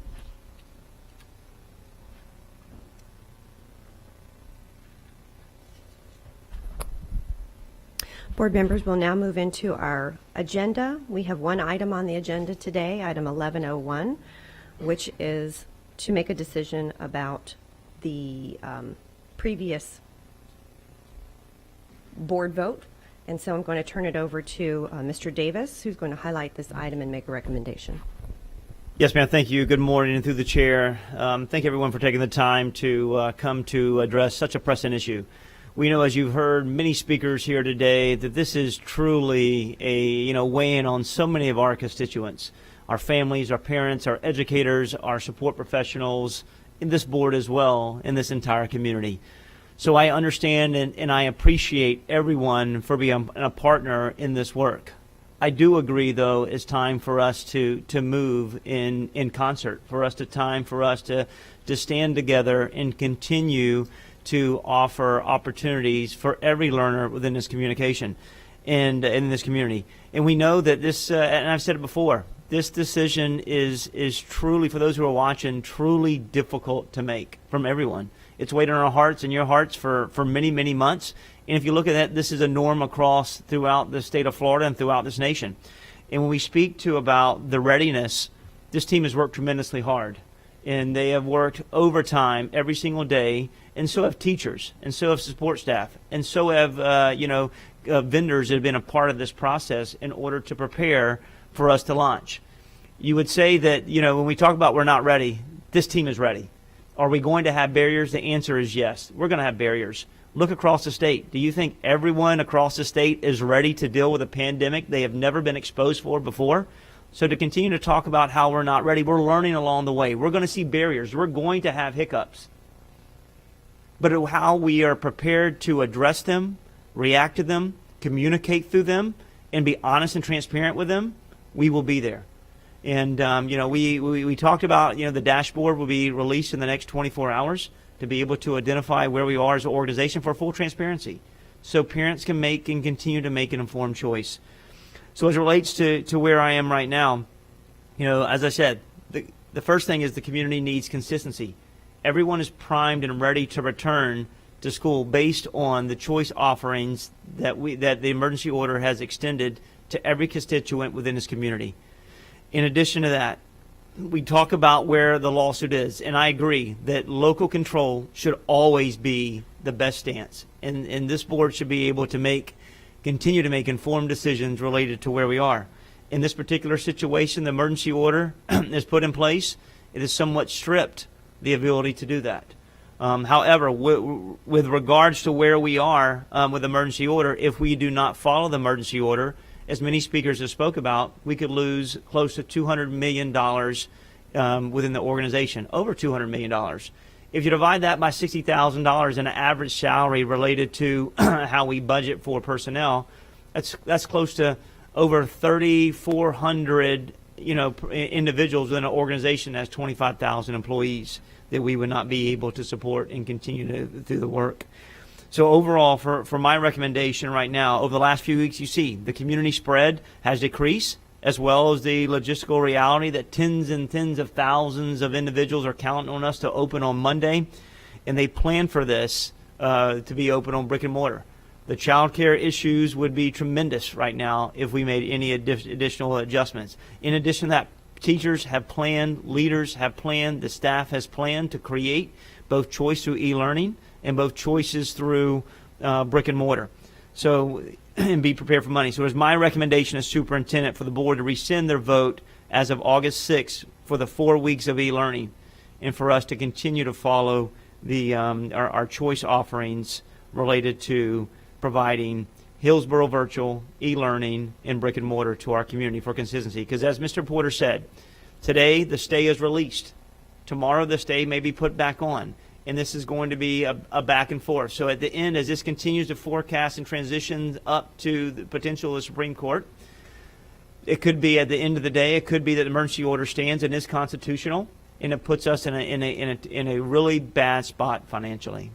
Board members will now move into our agenda. We have one item on the agenda today, item 1101, which is to make a decision about the previous board vote. And so I'm going to turn it over to Mr. Davis, who's going to highlight this item and make a recommendation. Yes, ma'am. Thank you. Good morning, and through the chair. Thank everyone for taking the time to come to address such a pressing issue. We know, as you've heard many speakers here today, that this is truly a weighing on so many of our constituents, our families, our parents, our educators, our support professionals, in this board as well, in this entire community. So I understand and I appreciate everyone for being a partner in this work. I do agree, though, it's time for us to move in concert, for us to stand together and continue to offer opportunities for every learner within this communication and in this community. And we know that this, and I've said it before, this decision is truly, for those who are watching, truly difficult to make from everyone. It's weighed on our hearts and your hearts for many, many months. And if you look at that, this is a norm across throughout the state of Florida and throughout this nation. And when we speak to about the readiness, this team has worked tremendously hard. And they have worked overtime every single day, and so have teachers, and so have support staff, and so have vendors that have been a part of this process in order to prepare for us to launch. You would say that when we talk about we're not ready, this team is ready. Are we going to have barriers? The answer is yes. We're going to have barriers. Look across the state. Do you think everyone across the state is ready to deal with a pandemic they have never been exposed for before? So to continue to talk about how we're not ready, we're learning along the way. We're going to see barriers. We're going to have hiccups. But how we are prepared to address them, react to them, communicate through them, and be honest and transparent with them, we will be there. And, we talked about, the dashboard will be released in the next 24 hours to be able to identify where we are as an organization for full transparency, so parents can make and continue to make an informed choice. So as it relates to where I am right now, as I said, the first thing is the community needs consistency. Everyone is primed and ready to return to school based on the choice offerings that the emergency order has extended to every constituent within this community. In addition to that, we talk about where the lawsuit is, and I agree that local control should always be the best stance, and this board should be able to continue to make informed decisions related to where we are. In this particular situation, the emergency order is put in place. It is somewhat stripped the ability to do that. However, with regards to where we are with emergency order, if we do not follow the emergency order, as many speakers have spoke about, we could lose close to $200 million within the organization, over $200 million. If you divide that by $60,000 in an average salary related to how we budget for personnel, that's close to over 3,400 individuals within an organization that has 25,000 employees that we would not be able to support and continue to do the work. So overall, for my recommendation right now, over the last few weeks, you see the community spread has decreased, as well as the logistical reality that tens and tens of thousands of individuals are counting on us to open on Monday, and they plan for this to be open on brick and mortar. The child care issues would be tremendous right now if we made any additional adjustments. In addition to that, teachers have planned, leaders have planned, the staff has planned to create both choice through e-learning and both choices through brick and mortar. So, and be prepared for money. So it is my recommendation as superintendent for the board to rescind their vote as of August 6th for the 4 weeks of e-learning, and for us to continue to follow the our choice offerings related to providing Hillsborough virtual, e-learning, and brick and mortar to our community for consistency. Because as Mr. Porter said, today the stay is released. Tomorrow the stay may be put back on. And this is going to be a back and forth. So at the end, as this continues to forecast and transition up to the potential of the Supreme Court, it could be at the end of the day, it could be that the emergency order stands and is constitutional, and it puts us in a really bad spot financially.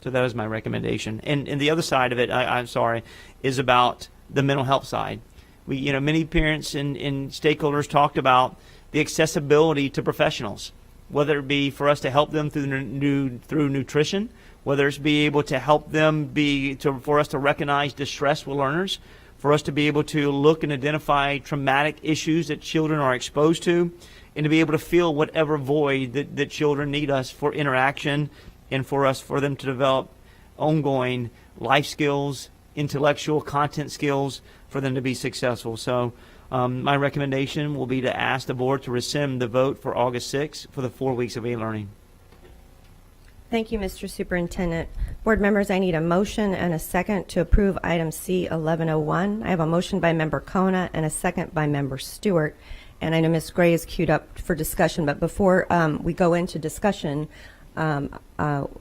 So that is my recommendation. And the other side of it, I'm sorry, is about the mental health side. Many parents and stakeholders talked about the accessibility to professionals, whether it be for us to help them through nutrition, whether it's be able to help them for us to recognize distress with learners, for us to be able to look and identify traumatic issues that children are exposed to, and to be able to fill whatever void that children need us for interaction, and for them to develop ongoing life skills, intellectual content skills, for them to be successful. So my recommendation will be to ask the board to rescind the vote for August 6th for the 4 weeks of e-learning. Thank you, Mr. Superintendent. Board members, I need a motion and a second to approve item C 1101. I have a motion by member Kona and a second by member Stewart. And I know Ms. Gray is queued up for discussion, but before we go into discussion, and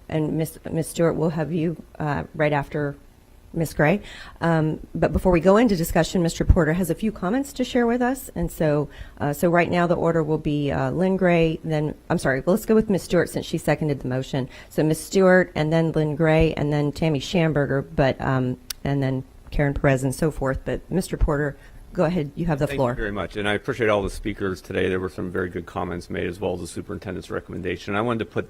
Ms. Stewart, will have you right after Ms. Gray. But before we go into discussion, Mr. Porter has a few comments to share with us. And so right now the order will be Lynn Gray, let's go with Ms. Stewart since she seconded the motion. So Ms. Stewart, and then Lynn Gray, and then Tammy Schamberger, and then Karen Perez and so forth. But Mr. Porter, go ahead, you have the floor. Thank you very much, and I appreciate all the speakers today. There were some very good comments made, as well as the superintendent's recommendation. I wanted to put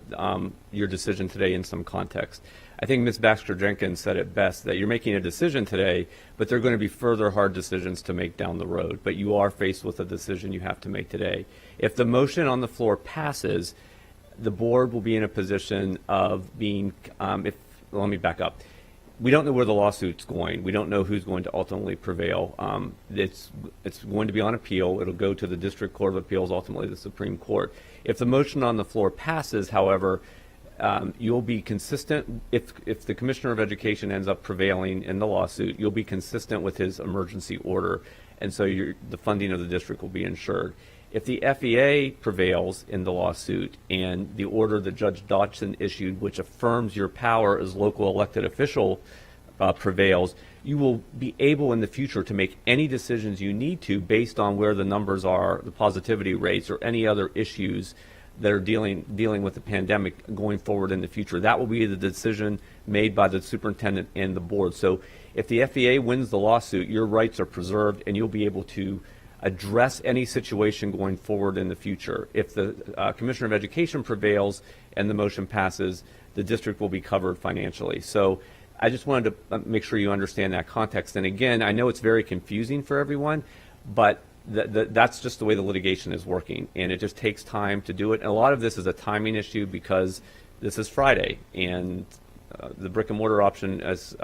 your decision today in some context. I think Ms. Baxter-Jenkins said it best, that you're making a decision today, but there are going to be further hard decisions to make down the road. But you are faced with a decision you have to make today. If the motion on the floor passes, the board will be in a position of being, let me back up. we don't know where the lawsuit's going. We don't know who's going to ultimately prevail. It's going to be on appeal. It'll go to the District Court of Appeals, ultimately the Supreme Court. If the motion on the floor passes, however, you'll be consistent. If the Commissioner of Education ends up prevailing in the lawsuit, you'll be consistent with his emergency order, and so the funding of the district will be ensured. If the FEA prevails in the lawsuit and the order that Judge Dodson issued, which affirms your power as local elected official, prevails, you will be able in the future to make any decisions you need to based on where the numbers are, the positivity rates, or any other issues that are dealing with the pandemic going forward in the future. That will be the decision made by the superintendent and the board. So if the FEA wins the lawsuit, your rights are preserved and you'll be able to address any situation going forward in the future. If the Commissioner of Education prevails and the motion passes, the district will be covered financially. So I just wanted to make sure you understand that context. And again, I know it's very confusing for everyone, but that's just the way the litigation is working, and it just takes time to do it. And a lot of this is a timing issue because this is Friday, and the brick and mortar option is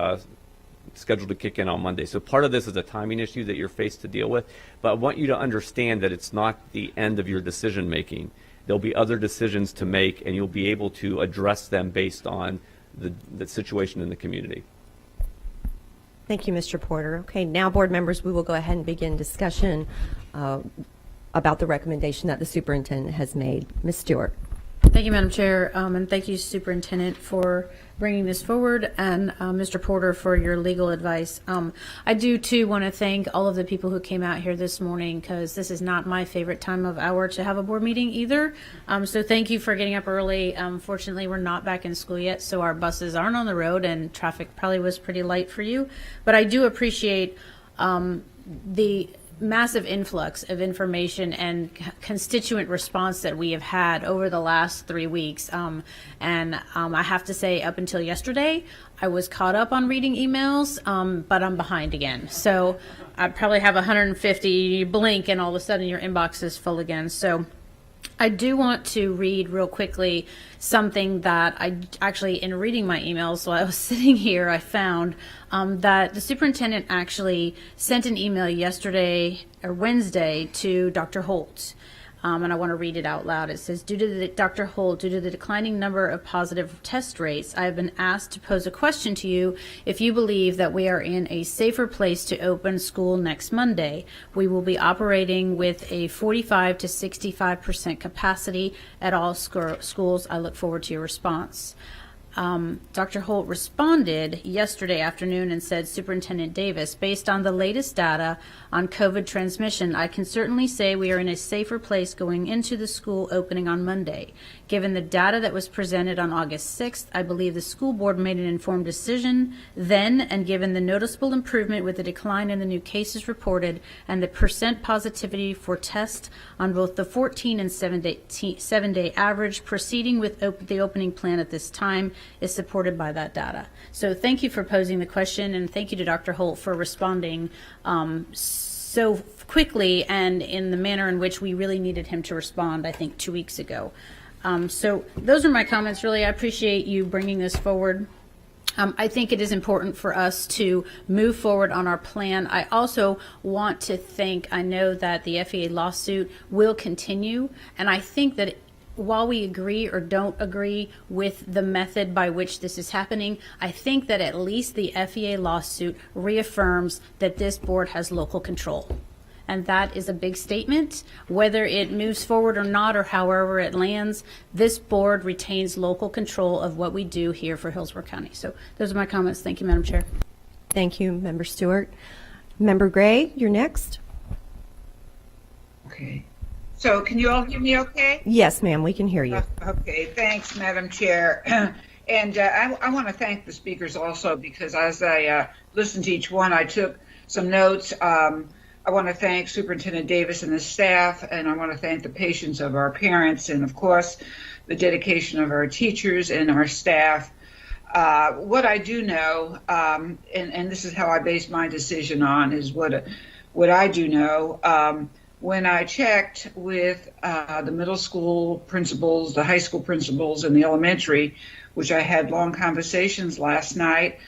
scheduled to kick in on Monday. So part of this is a timing issue that you're faced to deal with, but I want you to understand that it's not the end of your decision making. There'll be other decisions to make, and you'll be able to address them based on the situation in the community. Thank you, Mr. Porter. Okay, now, board members, we will go ahead and begin discussion about the recommendation that the superintendent has made. Ms. Stewart. Thank you, Madam Chair, and thank you, Superintendent, for bringing this forward, and Mr. Porter for your legal advice. I do, too, want to thank all of the people who came out here this morning, because this is not my favorite time of hour to have a board meeting either. So thank you for getting up early. Fortunately, we're not back in school yet, so our buses aren't on the road, and traffic probably was pretty light for you. But I do appreciate the massive influx of information and constituent response that we have had over the last 3 weeks. And I have to say, up until yesterday, I was caught up on reading emails, but I'm behind again. So I probably have 150, you blink and all of a sudden your inbox is full again. So I do want to read real quickly something that I actually, in reading my emails while I was sitting here, I found that the superintendent actually sent an email yesterday or Wednesday to Dr. Holt. And I want to read it out loud. It says, Dr. Holt, due to the declining number of positive test rates, I have been asked to pose a question to you if you believe that we are in a safer place to open school next Monday. We will be operating with a 45 to 65% capacity at all schools. I look forward to your response. Dr. Holt responded yesterday afternoon and said, Superintendent Davis, based on the latest data on COVID transmission, I can certainly say we are in a safer place going into the school opening on Monday. Given the data that was presented on August 6th, I believe the school board made an informed decision then, and given the noticeable improvement with the decline in the new cases reported and the percent positivity for tests on both the 14 and 7-day average, proceeding with the opening plan at this time is supported by that data. So thank you for posing the question, and thank you to Dr. Holt for responding so quickly and in the manner in which we really needed him to respond, I think, 2 weeks ago. So those are my comments, really. I appreciate you bringing this forward. I think it is important for us to move forward on our plan. I also want to thank, I know that the FEA lawsuit will continue, and I think that while we agree or don't agree with the method by which this is happening, I think that at least the FEA lawsuit reaffirms that this board has local control. And that is a big statement. Whether it moves forward or not, or however it lands, this board retains local control of what we do here for Hillsborough County. So those are my comments. Thank you, Madam Chair. Thank you, Member Stewart. Member Gray, you're next. Okay. So can you all hear me okay? Yes, ma'am, we can hear you. Okay, thanks, Madam Chair. And I want to thank the speakers also, because as I listened to each one, I took some notes. I want to thank Superintendent Davis and his staff, and I want to thank the patience of our parents, and of course, the dedication of our teachers and our staff. What I do know, and this is how I base my decision on, is what I do know. When I checked with the middle school principals, the high school principals, and the elementary, which I had long conversations last night,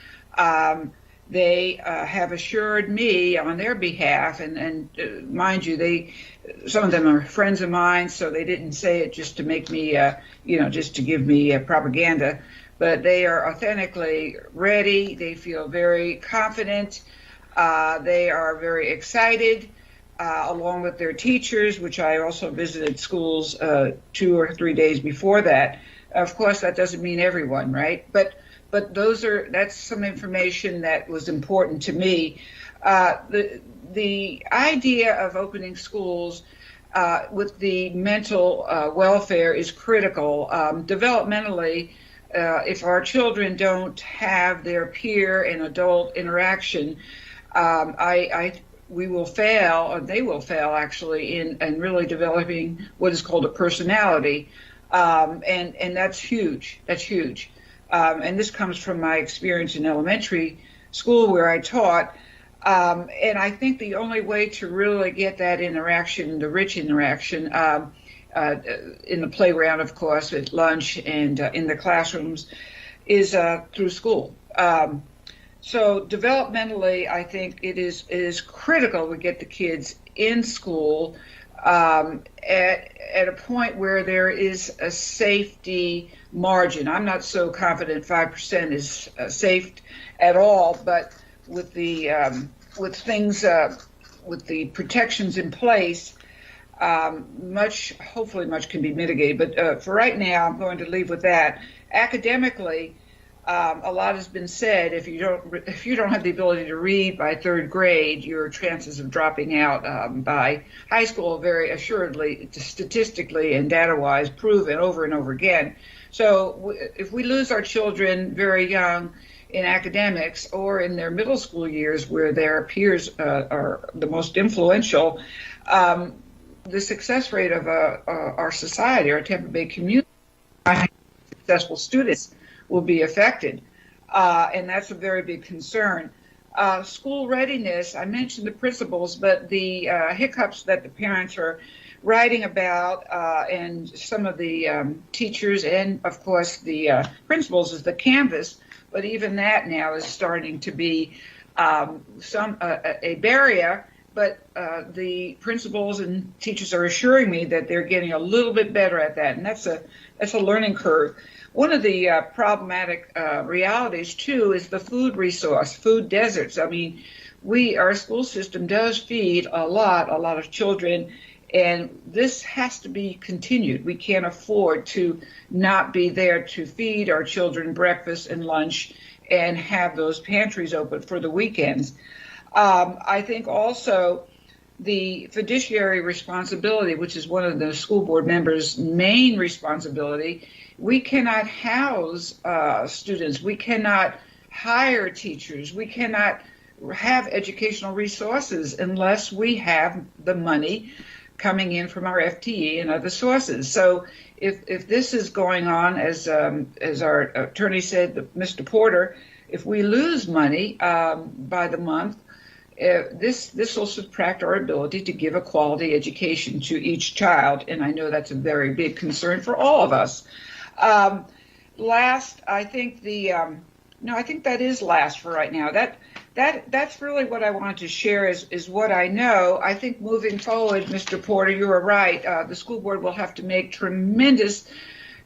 They have assured me on their behalf, and mind you, some of them are friends of mine, so they didn't say it just to make me, just to give me propaganda, but they are authentically ready. They feel very confident. They are very excited, along with their teachers, which I also visited schools 2 or 3 days before that. Of course, that doesn't mean everyone, right? But that's some information that was important to me. The idea of opening schools with the mental welfare is critical. Developmentally, if our children don't have their peer and adult interaction, we will fail, or they will fail actually, in really developing what is called a personality, and that's huge. That's huge. And this comes from my experience in elementary school where I taught. And I think the only way to really get that interaction, the rich interaction, in the playground, of course, at lunch and in the classrooms, is through school. So developmentally, I think it is critical to get the kids in school at a point where there is a safety margin. I'm not so confident 5% is safe at all, but with the with the protections in place, hopefully much can be mitigated. But for right now, I'm going to leave with that. Academically, a lot has been said. If you don't have the ability to read by 3rd grade, your chances of dropping out by high school are very assuredly, statistically and data-wise, proven over and over again. So if we lose our children very young in academics or in their middle school years where their peers are the most influential, the success rate of our society, our Tampa Bay community, successful students will be affected. And that's a very big concern. School readiness, I mentioned the principals, but the hiccups that the parents are writing about, and some of the teachers and, of course, the principals is the canvas, but even that now is starting to be a barrier. But the principals and teachers are assuring me that they're getting a little bit better at that, and that's a learning curve. One of the problematic realities, too, is the food resource, food deserts. I mean, our school system does feed a lot of children, and this has to be continued. We can't afford to not be there to feed our children breakfast and lunch and have those pantries open for the weekends. I think also the fiduciary responsibility, which is one of the school board members' main responsibility. We cannot house students. We cannot hire teachers. We cannot have educational resources unless we have the money coming in from our FTE and other sources. So if this is going on, as our attorney said, Mr. Porter, if we lose money by the month, this will subtract our ability to give a quality education to each child, and I know that's a very big concern for all of us. Last, I think I think that is last for right now. That's really what I wanted to share is what I know. I think moving forward, Mr. Porter, you are right. The school board will have to make tremendous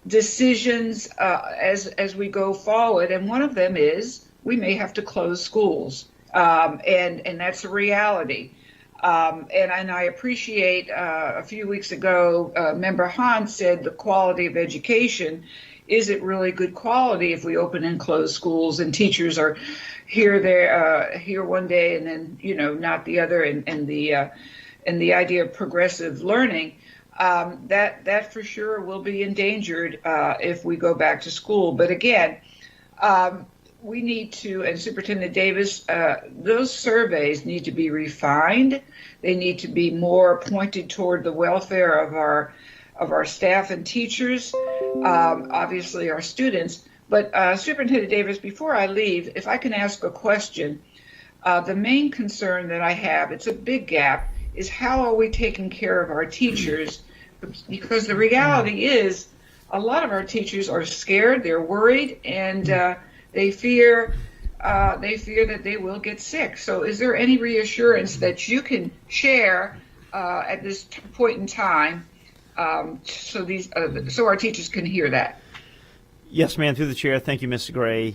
decisions as we go forward, and one of them is we may have to close schools, and that's a reality. And I appreciate a few weeks ago, Member Hahn said the quality of education. Is it really good quality if we open and close schools and teachers are here one day and then not the other, and the idea of progressive learning that for sure will be endangered if we go back to school. But again, we need to, and Superintendent Davis, those surveys need to be refined. They need to be more pointed toward the welfare of our staff and teachers, obviously our students. But Superintendent Davis, before I leave, if I can ask a question, the main concern that I have, it's a big gap, is how are we taking care of our teachers? Because the reality is a lot of our teachers are scared, they're worried, and they fear they fear that they will get sick. So is there any reassurance that you can share at this point in time so our teachers can hear that? Yes, ma'am. Through the chair. Thank you, Mrs. Gray.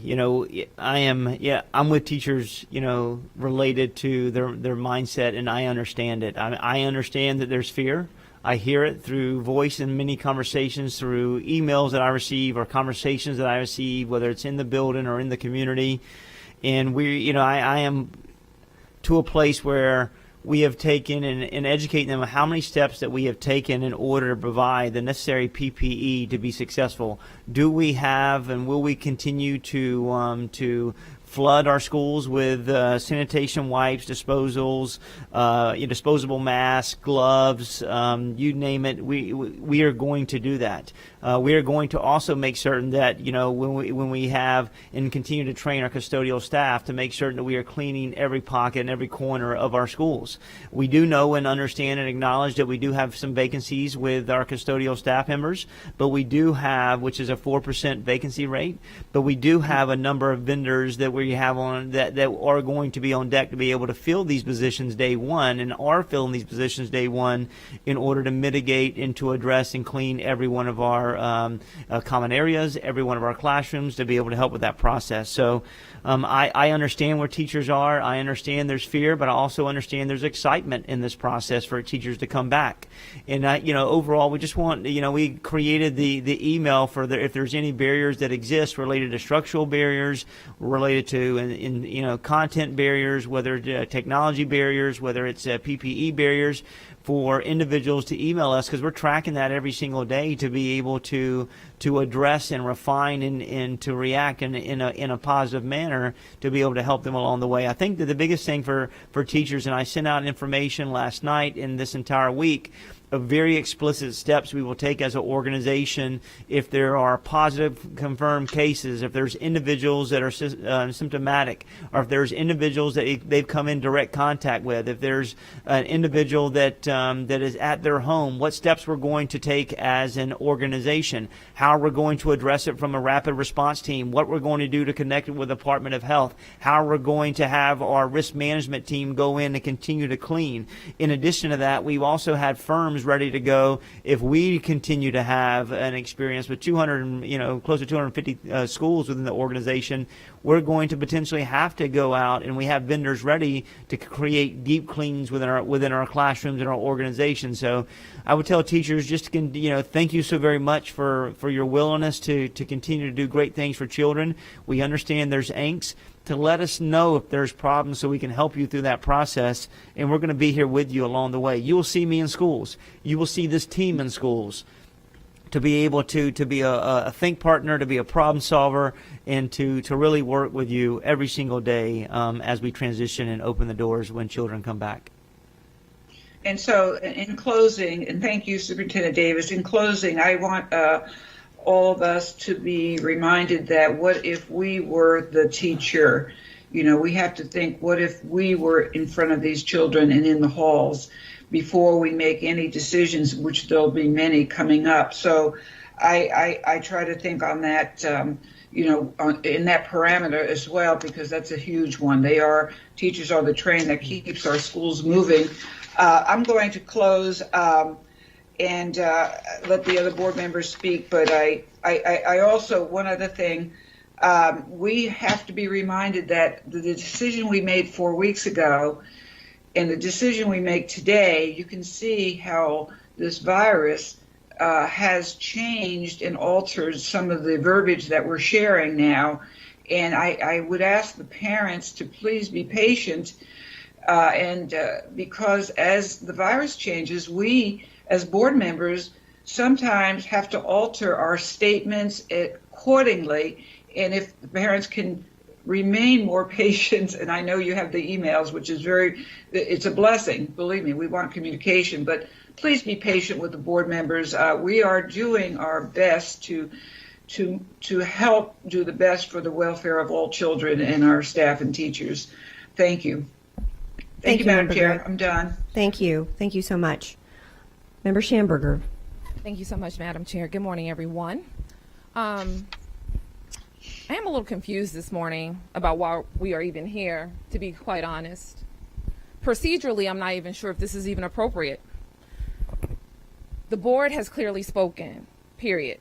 I'm with teachers, related to their mindset, and I understand it. I understand that there's fear. I hear it through voice in many conversations, through emails that I receive or conversations that I receive, whether it's in the building or in the community. And I am to a place where we have taken and educating them on how many steps that we have taken in order to provide the necessary PPE to be successful. Do we have and will we continue to flood our schools with sanitation wipes, disposals, disposable masks, gloves, you name it? We are going to do that. We are going to also make certain that when we have and continue to train our custodial staff to make certain that we are cleaning every pocket and every corner of our schools. We do know and understand and acknowledge that we do have some vacancies with our custodial staff members, but we do have, which is a 4% vacancy rate, but we do have a number of vendors that we have on that are going to be on deck to be able to fill these positions day one, and are filling these positions day one in order to mitigate and to address and clean every one of our common areas, every one of our classrooms, to be able to help with that process. So I understand where teachers are. I understand there's fear, but I also understand there's excitement in this process for teachers to come back. And overall, we just want, we created the email for if there's any barriers that exist related to structural barriers, related to content barriers, whether technology barriers, whether it's PPE barriers, for individuals to email us, because we're tracking that every single day to be able to address and refine and to react in a positive manner to be able to help them along the way. I think that the biggest thing for teachers, and I sent out information last night and this entire week, of very explicit steps we will take as an organization if there are positive confirmed cases, if there's individuals that are symptomatic, or if there's individuals that they've come in direct contact with, if there's an individual that is at their home, what steps we're going to take as an organization, how we're going to address it from a rapid response team, what we're going to do to connect it with the Department of Health, how we're going to have our risk management team go in and continue to clean. In addition to that, we've also had firms ready to go if we continue to have an experience with 200, close to 250 schools within the organization. We're going to potentially have to go out, and we have vendors ready to create deep cleans within our classrooms and our organization. So I would tell teachers just thank you so very much for your willingness to continue to do great things for children. We understand there's angst. To let us know if there's problems so we can help you through that process, and we're going to be here with you along the way. You will see me in schools. You will see this team in schools to be able to be a think partner, to be a problem solver, and to really work with you every single day as we transition and open the doors when children come back. And so in closing, and thank you, Superintendent Davis, in closing, I want all of us to be reminded that what if we were the teacher? We have to think, what if we were in front of these children and in the halls before we make any decisions, which there'll be many coming up. So I try to think on that, in that parameter as well, because that's a huge one. Teachers are the train that keeps our schools moving. I'm going to close and let the other board members speak. But I also, one other thing, we have to be reminded that the decision we made 4 weeks ago and the decision we make today, you can see how this virus has changed and altered some of the verbiage that we're sharing now. And I would ask the parents to please be patient because as the virus changes, we as board members sometimes have to alter our statements accordingly. And if the parents can remain more patient, and I know you have the emails, which is it's a blessing, believe me, we want communication, but please be patient with the board members. We are doing our best to help do the best for the welfare of all children and our staff and teachers. Thank you. Thank you, Madam Chair. I'm done. Thank you. Thank you so much. Member Schamberger. Thank you so much, Madam Chair. Good morning, everyone. I am a little confused this morning about why we are even here, to be quite honest. Procedurally, I'm not even sure if this is even appropriate. The board has clearly spoken, period.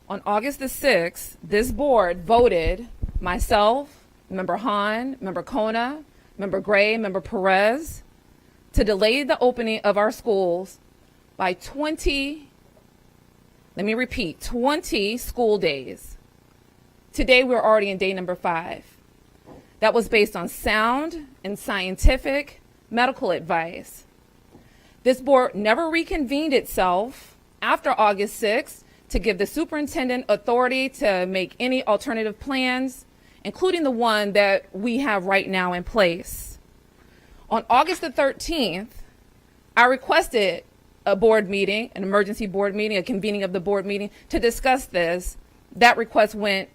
On August the 6th, this board voted myself, Member Hahn, Member Kona, Member Gray, Member Perez, to delay the opening of our schools by 20 school days. Today, we're already in day number 5. That was based on sound and scientific medical advice. This board never reconvened itself after August 6th to give the superintendent authority to make any alternative plans, including the one that we have right now in place. On August the 13th, I requested a board meeting, an emergency board meeting, a convening of the board meeting to discuss this. That request went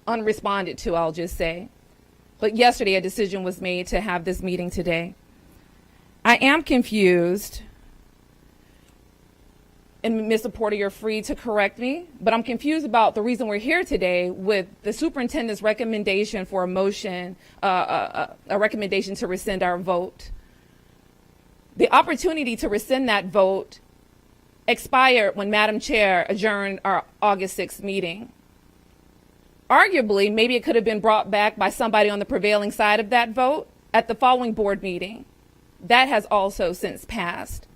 unresponded to, I'll just say. But yesterday, a decision was made to have this meeting today. I am confused, and Mr. Porter, you're free to correct me, but I'm confused about the reason we're here today with the superintendent's recommendation for a motion, a recommendation to rescind our vote. The opportunity to rescind that vote expired when Madam Chair adjourned our August 6th meeting. Arguably, maybe it could have been brought back by somebody on the prevailing side of that vote at the following board meeting. That has also since passed.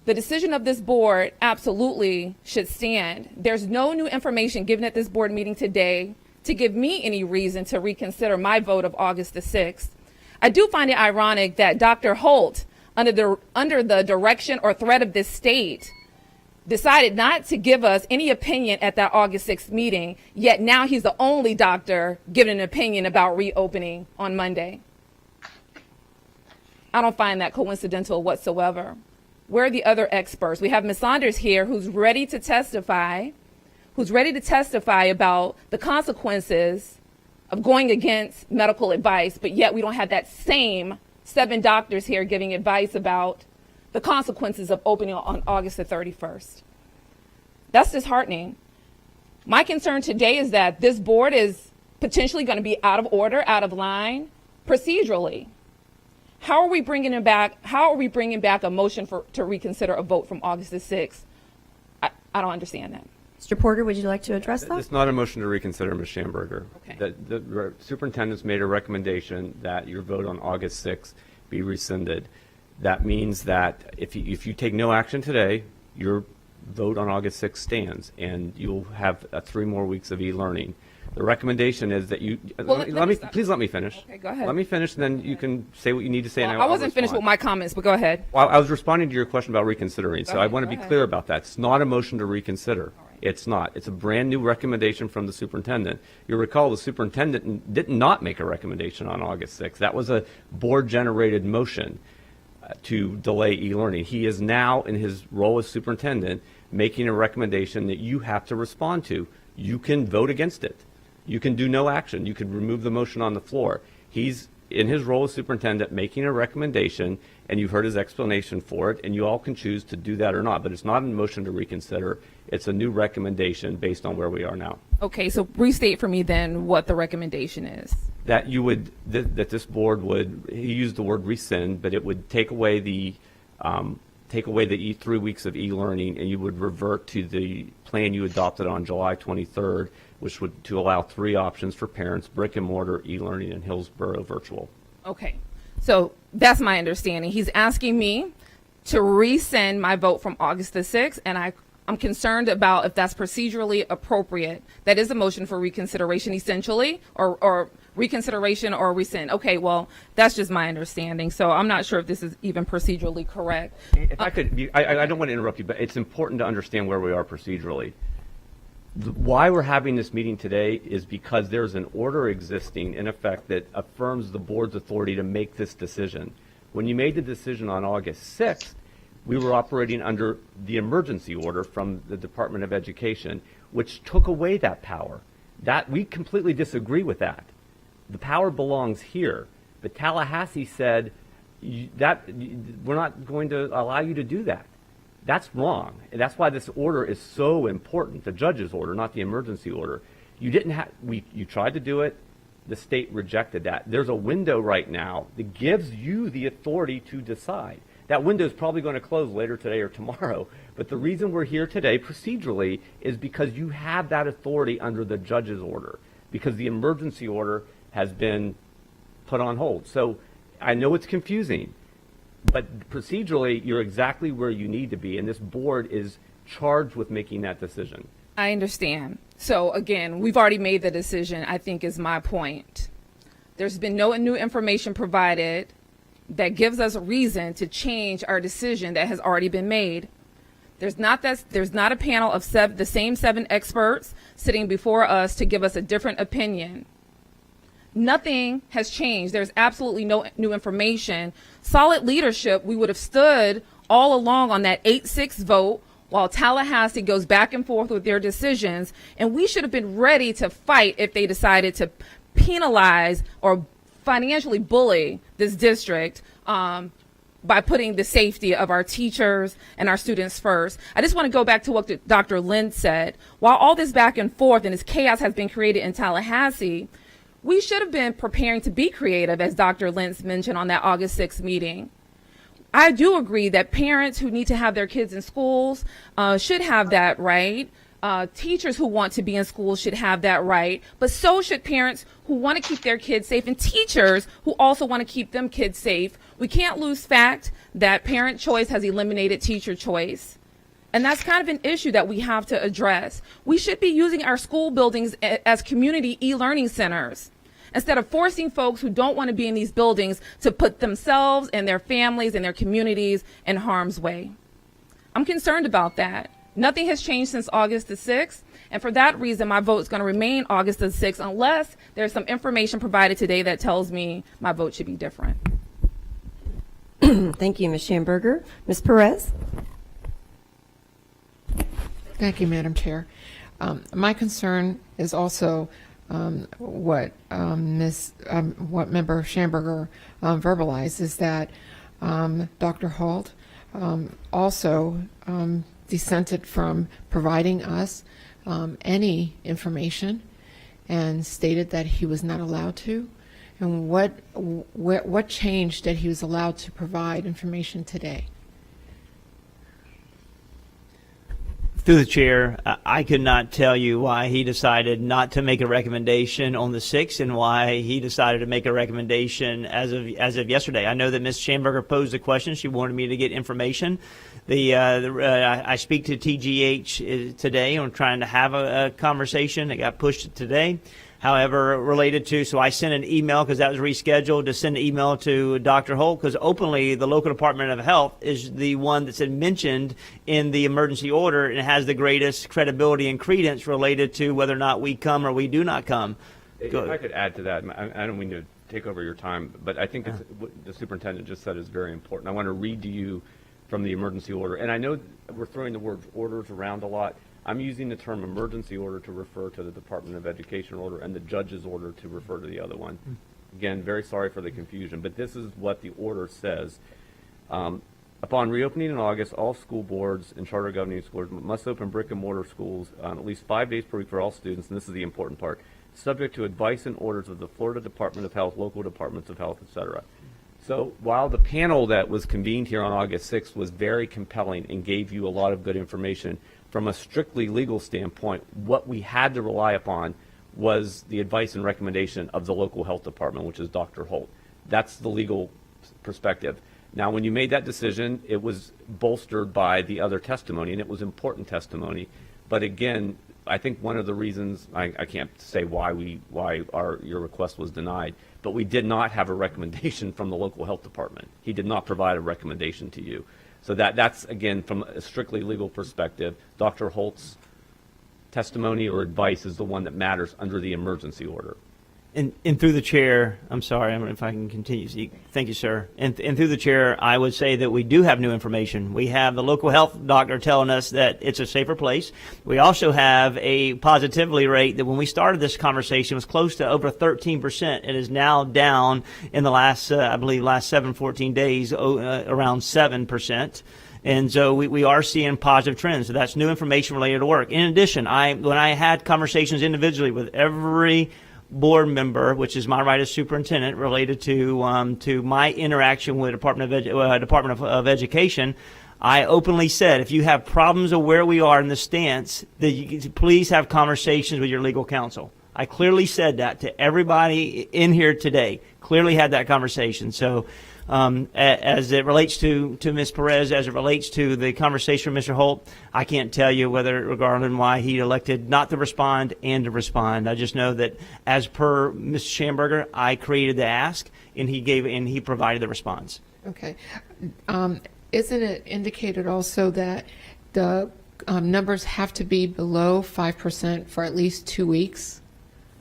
The decision of this board absolutely should stand. There's no new information given at this board meeting today to give me any reason to reconsider my vote of August the 6th. I do find it ironic that Dr. Holt, under the direction or threat of this state, decided not to give us any opinion at that August 6th meeting, yet now he's the only doctor giving an opinion about reopening on Monday. I don't find that coincidental whatsoever. Where are the other experts? We have Ms. Saunders here who's ready to testify about the consequences of going against medical advice, but yet we don't have that same 7 doctors here giving advice about the consequences of opening on August the 31st. That's disheartening. My concern today is that this board is potentially going to be out of order, out of line, procedurally. How are we bringing back a motion to reconsider a vote from August the 6th? I don't understand that. Mr. Porter, would you like to address that? It's not a motion to reconsider, Ms. Schamberger. Okay. The superintendent's made a recommendation that your vote on August 6th be rescinded. That means that if you take no action today, your vote on August 6th stands, and you'll have 3 more weeks of e-learning. The recommendation is that you please let me finish. Okay, go ahead. Let me finish, and then you can say what you need to say. Well, and I wasn't finished with my comments, but go ahead. Well, I was responding to your question about reconsidering, so I want to be clear about that. It's not a motion to reconsider. It's not. It's a brand new recommendation from the superintendent. You'll recall the superintendent did not make a recommendation on August 6th. That was a board-generated motion to delay e-learning. He is now, in his role as superintendent, making a recommendation that you have to respond to. You can vote against it. You can do no action. You could remove the motion on the floor. He's, in his role as superintendent, making a recommendation, and you've heard his explanation for it, and you all can choose to do that or not. But it's not a motion to reconsider. It's a new recommendation based on where we are now. Okay, so restate for me then what the recommendation is. That you would, that this board would, he used the word rescind, but it would take away the 3 weeks of e-learning, and you would revert to the plan you adopted on July 23rd, which would to allow 3 options for parents: brick and mortar, e-learning, and Hillsborough virtual. Okay, so that's my understanding. He's asking me to rescind my vote from August the 6th, and I'm concerned about if that's procedurally appropriate. That is a motion for reconsideration, essentially, or reconsideration or rescind. Okay, well, that's just my understanding, so I'm not sure if this is even procedurally correct. If I could, I don't want to interrupt you, but it's important to understand where we are procedurally. Why we're having this meeting today is because there's an order existing in effect that affirms the board's authority to make this decision. When you made the decision on August 6th, we were operating under the emergency order from the Department of Education, which took away that power. That we completely disagree with that. The power belongs here. But Tallahassee said that we're not going to allow you to do that. That's wrong. And that's why this order is so important, the judge's order, not the emergency order. You didn't have, you tried to do it. The state rejected that. There's a window right now that gives you the authority to decide. That window is probably going to close later today or tomorrow. But the reason we're here today procedurally is because you have that authority under the judge's order, because the emergency order has been put on hold. So I know it's confusing, but procedurally you're exactly where you need to be, and this board is charged with making that decision. I understand. So again, we've already made the decision, I think is my point. There's been no new information provided that gives us a reason to change our decision that has already been made. There's not a panel of the same 7 experts sitting before us to give us a different opinion. Nothing has changed. There's absolutely no new information. Solid leadership, we would have stood all along on that 8-6 vote while Tallahassee goes back and forth with their decisions, and we should have been ready to fight if they decided to penalize or financially bully this district by putting the safety of our teachers and our students first. I just want to go back to what Dr. Lynn said. While all this back and forth and this chaos has been created in Tallahassee, we should have been preparing to be creative, as Dr. Lentz mentioned on that August 6th meeting. I do agree that parents who need to have their kids in schools should have that right. Teachers who want to be in schools should have that right, but so should parents who want to keep their kids safe and teachers who also want to keep them kids safe. We can't lose fact that parent choice has eliminated teacher choice. And that's kind of an issue that we have to address. We should be using our school buildings as community e-learning centers instead of forcing folks who don't want to be in these buildings to put themselves and their families and their communities in harm's way. I'm concerned about that. Nothing has changed since August the 6th, and for that reason, my vote is going to remain August the 6th unless there's some information provided today that tells me my vote should be different. Thank you, Ms. Schamberger. Ms. Perez? Thank you, Madam Chair. My concern is also what Member Schamberger verbalized, is that Dr. Holt also dissented from providing us any information and stated that he was not allowed to. And what changed that he was allowed to provide information today? Through the chair, I could not tell you why he decided not to make a recommendation on the 6th and why he decided to make a recommendation as of yesterday. I know that Ms. Schamberger posed a question. She wanted me to get information. I speak to TGH today on trying to have a conversation. It got pushed today. However, related to, so I sent an email because that was rescheduled to send an email to Dr. Holt, because openly the local Department of Health is the one that's mentioned in the emergency order and has the greatest credibility and credence related to whether or not we come or we do not come. If I could add to that, I don't mean to take over your time, but I think what the superintendent just said is very important. I want to read to you from the emergency order, and I know we're throwing the word orders around a lot. I'm using the term emergency order to refer to the Department of Education order and the judge's order to refer to the other one. Again, very sorry for the confusion, but this is what the order says. Upon reopening in August, all school boards and charter governing schools must open brick and mortar schools at least 5 days per week for all students, and this is the important part, subject to advice and orders of the Florida Department of Health, local departments of health, etc. So while the panel that was convened here on August 6th was very compelling and gave you a lot of good information, from a strictly legal standpoint, what we had to rely upon was the advice and recommendation of the local health department, which is Dr. Holt. That's the legal perspective. Now, when you made that decision, it was bolstered by the other testimony, and it was important testimony. But again, I think one of the reasons, I can't say why your request was denied, but we did not have a recommendation from the local health department. He did not provide a recommendation to you. So that's, again, from a strictly legal perspective, Dr. Holt's testimony or advice is the one that matters under the emergency order. And through the chair, I'm sorry, I don't know if I can continue. Thank you, sir. And through the chair, I would say that we do have new information. We have the local health doctor telling us that it's a safer place. We also have a positivity rate that when we started this conversation was close to over 13%. It is now down in the last, I believe, last 14 days, around 7%. And so we are seeing positive trends. So that's new information related to work. In addition, when I had conversations individually with every board member, which is my right as superintendent, related to my interaction with Department of Education, I openly said, if you have problems of where we are in the stance, that you please have conversations with your legal counsel. I clearly said that to everybody in here today. Clearly had that conversation. So, as it relates to Ms. Perez, as it relates to the conversation with Mr. Holt, I can't tell you whether regarding why he elected not to respond and to respond. I just know that as per Mr. Schamberger, I created the ask and he provided the response. Okay. Isn't it indicated also that the numbers have to be below 5% for at least 2 weeks?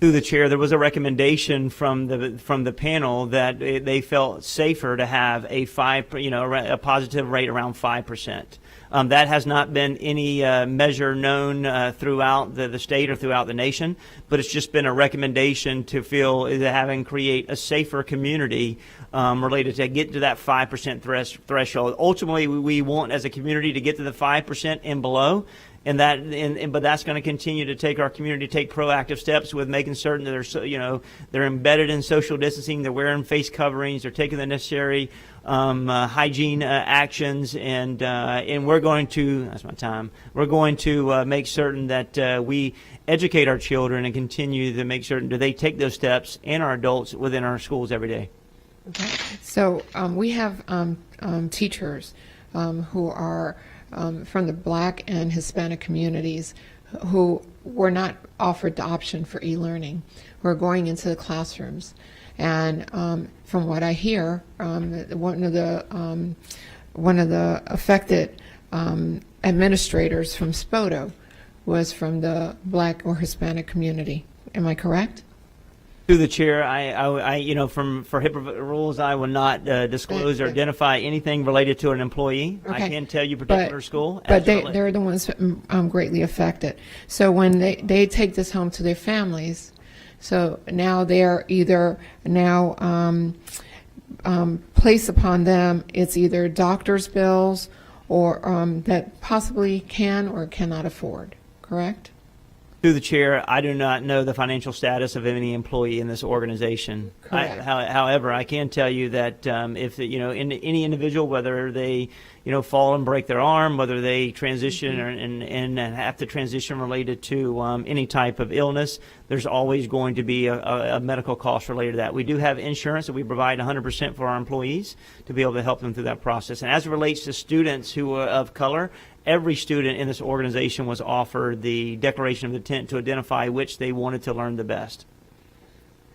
Through the chair, there was a recommendation from the panel that they felt safer to have a positive rate around 5%. That has not been any measure known throughout the state or throughout the nation, but it's just been a recommendation to feel having create a safer community related to get to that 5% threshold. Ultimately, we want as a community to get to the 5% and below. But that's going to continue to take our community to take proactive steps with making certain that they're embedded in social distancing, they're wearing face coverings, they're taking the necessary hygiene actions, and we're going to, that's my time, we're going to make certain that we educate our children and continue to make certain that they take those steps and our adults within our schools every day. Okay. So we have teachers who are from the Black and Hispanic communities who were not offered the option for e-learning, who are going into the classrooms. And from what I hear, one of the affected administrators from SPOTO was from the Black or Hispanic community. Am I correct? Through the chair, for HIPAA rules, I will not disclose or identify anything related to an employee. Okay. I can tell you particular school. But they're the ones greatly affected. So when they take this home to their families, so now they're either placed upon them, it's either doctor's bills or that possibly can or cannot afford, correct? Through the chair, I do not know the financial status of any employee in this organization. However, I can tell you that if any individual, whether they fall and break their arm, whether they transition and have to transition related to any type of illness, there's always going to be a medical cost related to that. We do have insurance that we provide 100% for our employees to be able to help them through that process. And as it relates to students who are of color, every student in this organization was offered the declaration of intent to identify which they wanted to learn the best.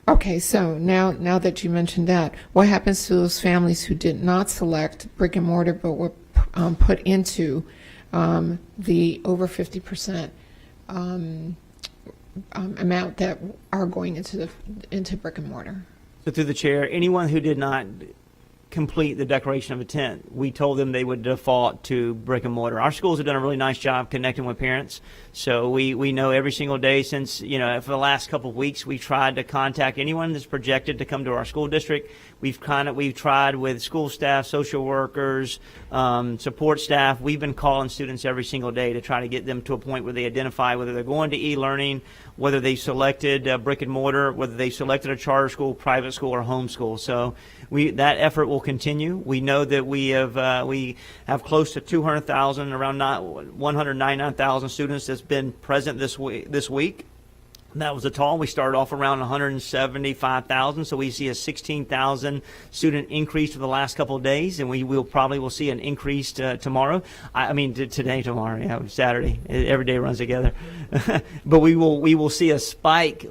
Okay, so now that you mentioned that, what happens to those families who did not select brick and mortar but were put into the over 50% amount that are going into brick and mortar? So through the chair, anyone who did not complete the declaration of intent, we told them they would default to brick and mortar. Our schools have done a really nice job connecting with parents. So we know every single day since, for the last couple of weeks, we've tried to contact anyone that's projected to come to our school district. We've tried with school staff, social workers, support staff. We've been calling students every single day to try to get them to a point where they identify whether they're going to e-learning, whether they selected brick and mortar, whether they selected a charter school, private school, or home school. So that effort will continue. We know that we have close to 200,000, around 199,000 students that's been present this week. That was a total. We started off around 175,000, so we see a 16,000 student increase for the last couple of days, and we will see an increase tomorrow. Tomorrow, yeah, Saturday. Every day runs together. But we will see a spike.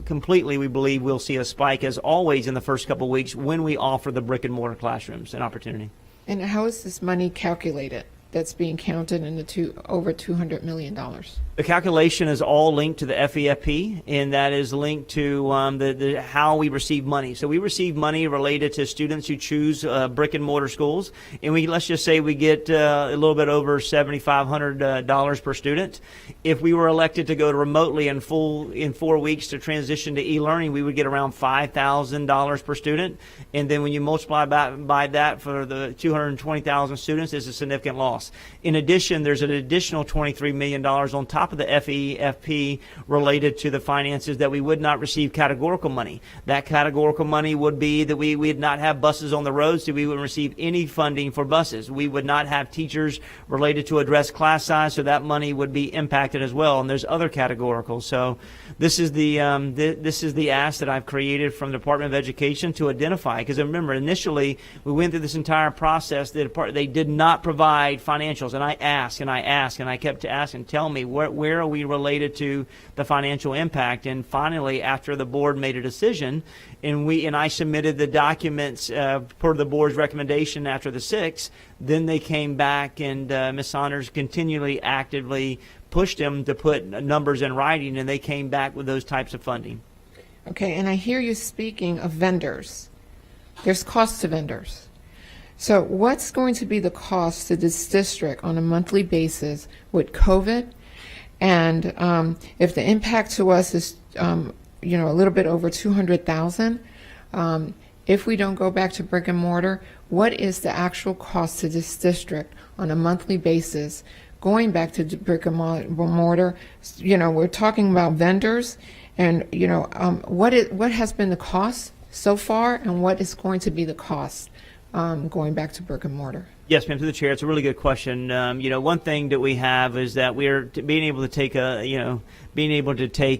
Completely, we believe we'll see a spike, as always, in the first couple of weeks when we offer the brick and mortar classrooms an opportunity. And how is this money calculated that's being counted in the over $200 million? The calculation is all linked to the FEFP, and that is linked to how we receive money. So we receive money related to students who choose brick and mortar schools, and let's just say we get a little bit over $7,500 per student. If we were elected to go to remotely in 4 weeks to transition to e-learning, we would get around $5,000 per student, and then when you multiply by that for the 220,000 students, it's a significant loss. In addition, there's an additional $23 million on top of the FEFP related to the finances that we would not receive categorical money. That categorical money would be that we would not have buses on the roads, so we wouldn't receive any funding for buses. We would not have teachers related to address class size, so that money would be impacted as well. And there's other categoricals. So this is the ask that I've created from the Department of Education to identify. Because remember, initially we went through this entire process. They did not provide financials, and I asked and I asked and I kept asking, tell me where are we related to the financial impact? And finally, after the board made a decision, and I submitted the documents per the board's recommendation after the 6th, then they came back and Ms. Saunders continually actively pushed them to put numbers in writing, and they came back with those types of funding. Okay, and I hear you speaking of vendors. There's costs to vendors. So what's going to be the cost to this district on a monthly basis with COVID? And if the impact to us is, a little bit over 200,000, if we don't go back to brick and mortar, what is the actual cost to this district on a monthly basis going back to brick and mortar? We're talking about vendors, and what has been the cost so far, and what is going to be the cost going back to brick and mortar? Yes, ma'am, to the chair. It's a really good question. One thing that we have is that we're being able to take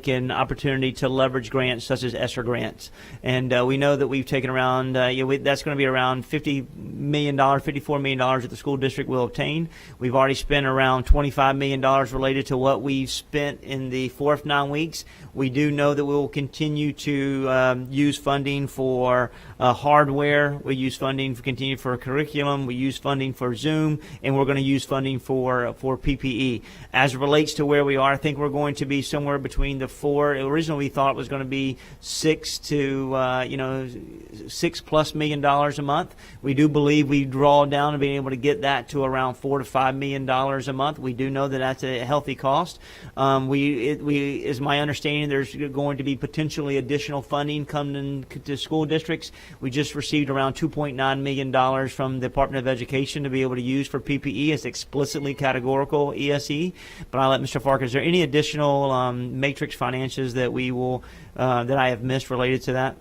an opportunity to leverage grants such as ESSER grants, and we know that we've taken around that's going to be around $54 million that the school district will obtain. We've already spent around $25 million related to what we've spent in the fourth 9 weeks. We do know that we will continue to use funding for hardware. We use funding continue for curriculum. We use funding for Zoom, and we're going to use funding for PPE. As it relates to where we are, I think we're going to be somewhere between the four. Originally, we thought it was going to be $6+ million a month. We do believe we draw down and being able to get that to around $4 to $5 million a month. We do know that that's a healthy cost. Is my understanding there's going to be potentially additional funding coming to school districts. We just received around $2.9 million from the Department of Education to be able to use for PPE. It's explicitly categorical ESE. But I'll let Mr. Farker, is there any additional matrix finances that that I have missed related to that?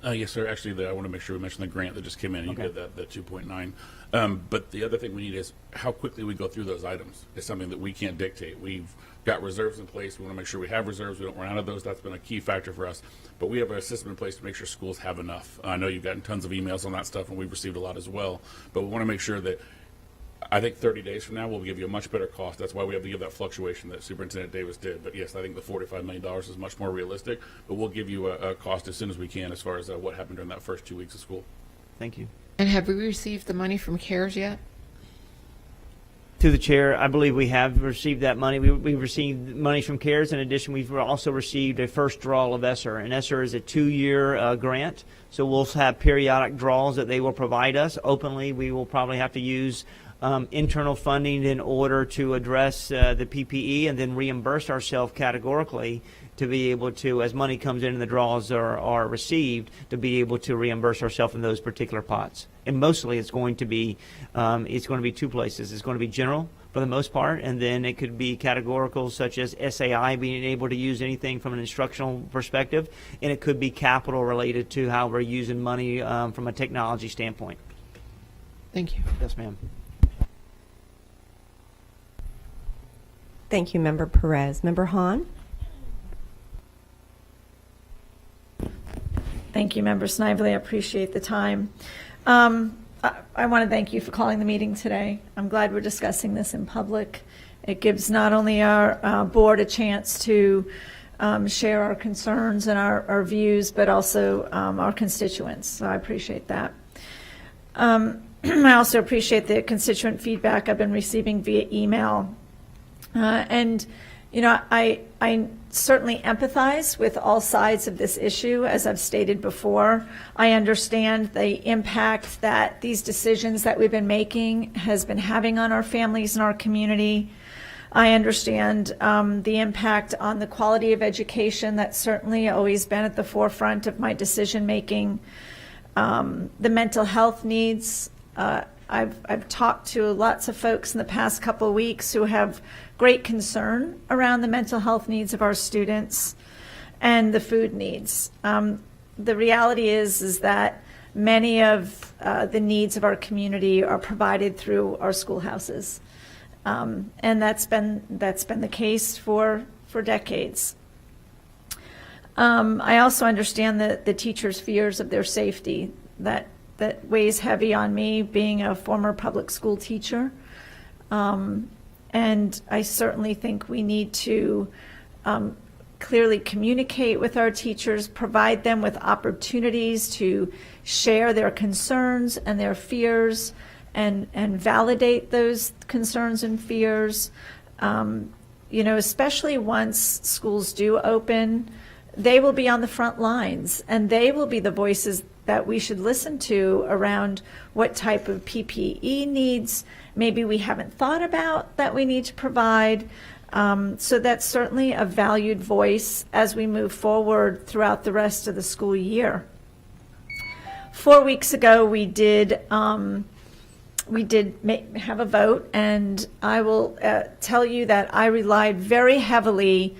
Yes, sir. Actually, I want to make sure we mention the grant that just came in. You did that, the 2.9. But the other thing we need is how quickly we go through those items is something that we can't dictate. We've got reserves in place. We want to make sure we have reserves. We don't run out of those. That's been a key factor for us. But we have a system in place to make sure schools have enough. I know you've gotten tons of emails on that stuff, and we've received a lot as well. But we want to make sure that I think 30 days from now we'll give you a much better cost. That's why we have to give that fluctuation that Superintendent Davis did. But yes, I think the $45 million is much more realistic. But we'll give you a cost as soon as we can as far as what happened during that first 2 weeks of school. Thank you. And have we received the money from CARES yet? To the chair, I believe we have received that money. We've received money from CARES. In addition, we've also received a first draw of ESSER. And ESSER is a 2-year grant. So we'll have periodic draws that they will provide us. Openly, we will probably have to use internal funding in order to address the PPE and then reimburse ourselves categorically to be able to, as money comes in and the draws are received, to be able to reimburse ourselves in those particular pots. And mostly it's going to be two places. It's going to be general for the most part, and then it could be categorical such as SAI, being able to use anything from an instructional perspective, and it could be capital related to how we're using money from a technology standpoint. Thank you. Yes, ma'am. Thank you, Member Perez. Member Hahn? Thank you, Member Snively. I appreciate the time. I want to thank you for calling the meeting today. I'm glad we're discussing this in public. It gives not only our board a chance to share our concerns and our views, but also our constituents. So I appreciate that. I also appreciate the constituent feedback I've been receiving via email. And You know, I certainly empathize with all sides of this issue, as I've stated before. I understand the impact that these decisions that we've been making has been having on our families and our community. I understand the impact on the quality of education. That's certainly always been at the forefront of my decision making. The mental health needs. I've talked to lots of folks in the past couple of weeks who have great concern around the mental health needs of our students and the food needs. The reality is that many of the needs of our community are provided through our schoolhouses, and that's been the case for decades. I also understand the teachers' fears of their safety. That weighs heavy on me, being a former public school teacher. And I certainly think we need to clearly communicate with our teachers, provide them with opportunities to share their concerns and their fears, and validate those concerns and fears. You know, especially once schools do open, they will be on the front lines, and they will be the voices that we should listen to around what type of PPE needs maybe we haven't thought about that we need to provide. So that's certainly a valued voice as we move forward throughout the rest of the school year. 4 weeks ago, we did have a vote, and I will tell you that I relied very heavily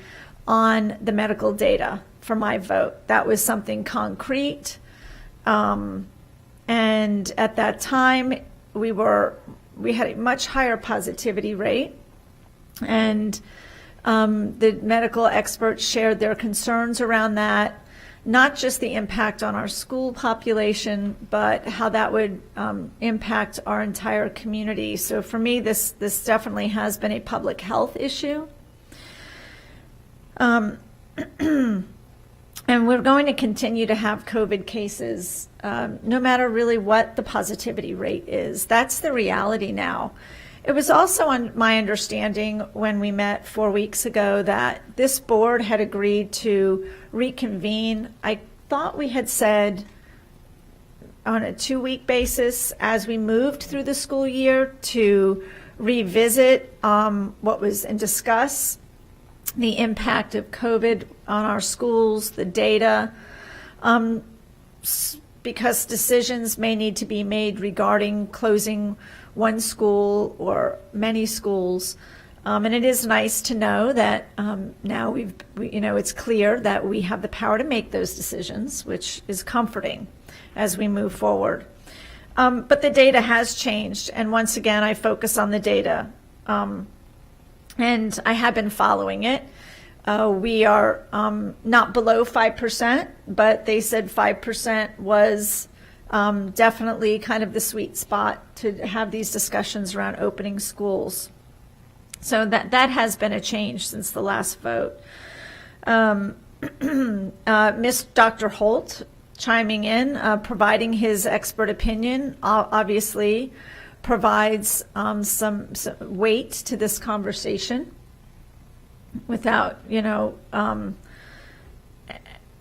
on the medical data for my vote. That was something concrete. And at that time, we had a much higher positivity rate, and the medical experts shared their concerns around that, not just the impact on our school population, but how that would impact our entire community. So for me, this definitely has been a public health issue. And we're going to continue to have COVID cases, no matter really what the positivity rate is. That's the reality now. It was also on my understanding when we met 4 weeks ago that this board had agreed to reconvene. I thought we had said on a 2-week basis as we moved through the school year to revisit what was and discuss the impact of COVID on our schools, the data, because decisions may need to be made regarding closing one school or many schools. And it is nice to know that now it's clear that we have the power to make those decisions, which is comforting as we move forward. But the data has changed, and once again, I focus on the data. And I have been following it. We are not below 5%, but they said 5% was definitely kind of the sweet spot to have these discussions around opening schools. So that has been a change since the last vote. Miss Dr. Holt chiming in, providing his expert opinion, obviously provides some weight to this conversation without,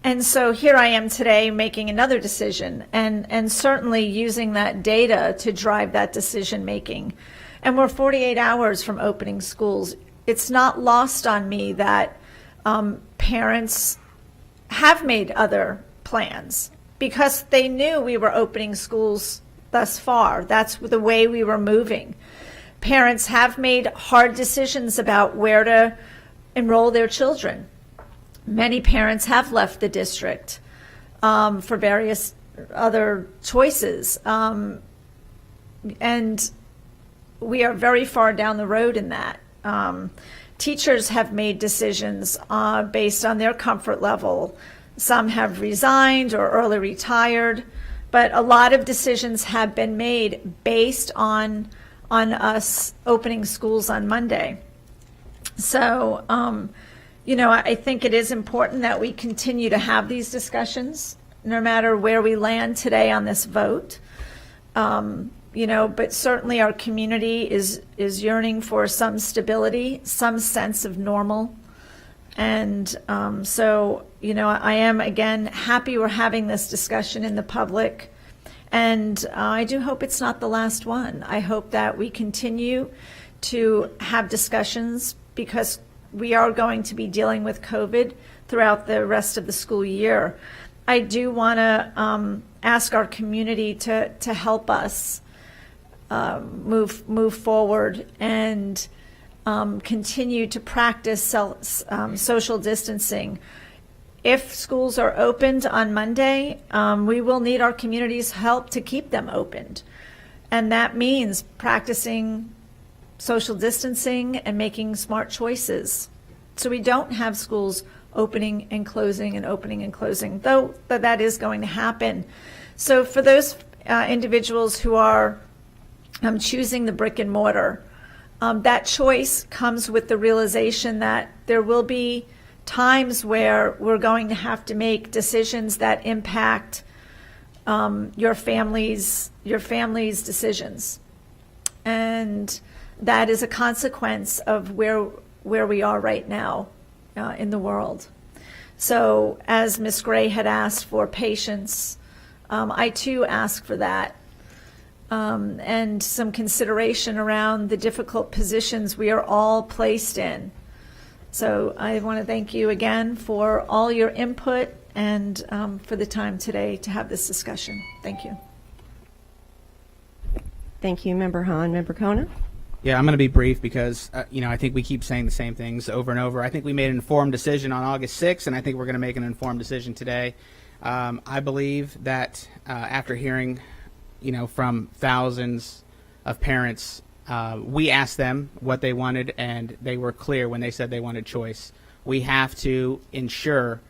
and so here I am today making another decision and certainly using that data to drive that decision making. And we're 48 hours from opening schools. It's not lost on me that parents have made other plans because they knew we were opening schools thus far. That's the way we were moving. Parents have made hard decisions about where to enroll their children. Many parents have left the district for various other choices. And we are very far down the road in that. Teachers have made decisions based on their comfort level. Some have resigned or early retired, but a lot of decisions have been made based on us opening schools on Monday. So, I think it is important that we continue to have these discussions, no matter where we land today on this vote. but certainly our community is yearning for some stability, some sense of normal. And so, I am, again, happy we're having this discussion in the public. And I do hope it's not the last one. I hope that we continue to have discussions, because we are going to be dealing with COVID throughout the rest of the school year. I do want to ask our community to help us move forward and continue to practice social distancing. If schools are opened on Monday, we will need our community's help to keep them opened. And that means practicing social distancing and making smart choices, so we don't have schools opening and closing and opening and closing, though that is going to happen. So for those individuals who are choosing the brick and mortar, that choice comes with the realization that there will be times where we're going to have to make decisions that impact your family's decisions. And that is a consequence of where we are right now in the world. So as Ms. Gray had asked for patience, I too ask for that, and some consideration around the difficult positions we are all placed in. So I want to thank you again for all your input and for the time today to have this discussion. Thank you. Thank you, Member Hahn. Member Kona? Yeah, I'm going to be brief because, I think we keep saying the same things over and over. I think we made an informed decision on August 6th, and I think we're going to make an informed decision today. I believe that after hearing, from thousands of parents, we asked them what they wanted, and they were clear when they said they wanted choice. We have to ensure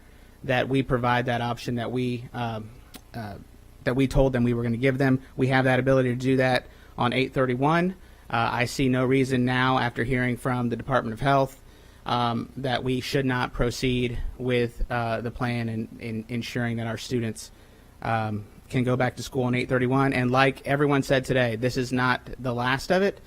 that we provide that option that we told them we were going to give them. We have that ability to do that on 8/31. I see no reason now, after hearing from the Department of Health, that we should not proceed with the plan in ensuring that our students can go back to school on 8/31. And like everyone said today, this is not the last of it.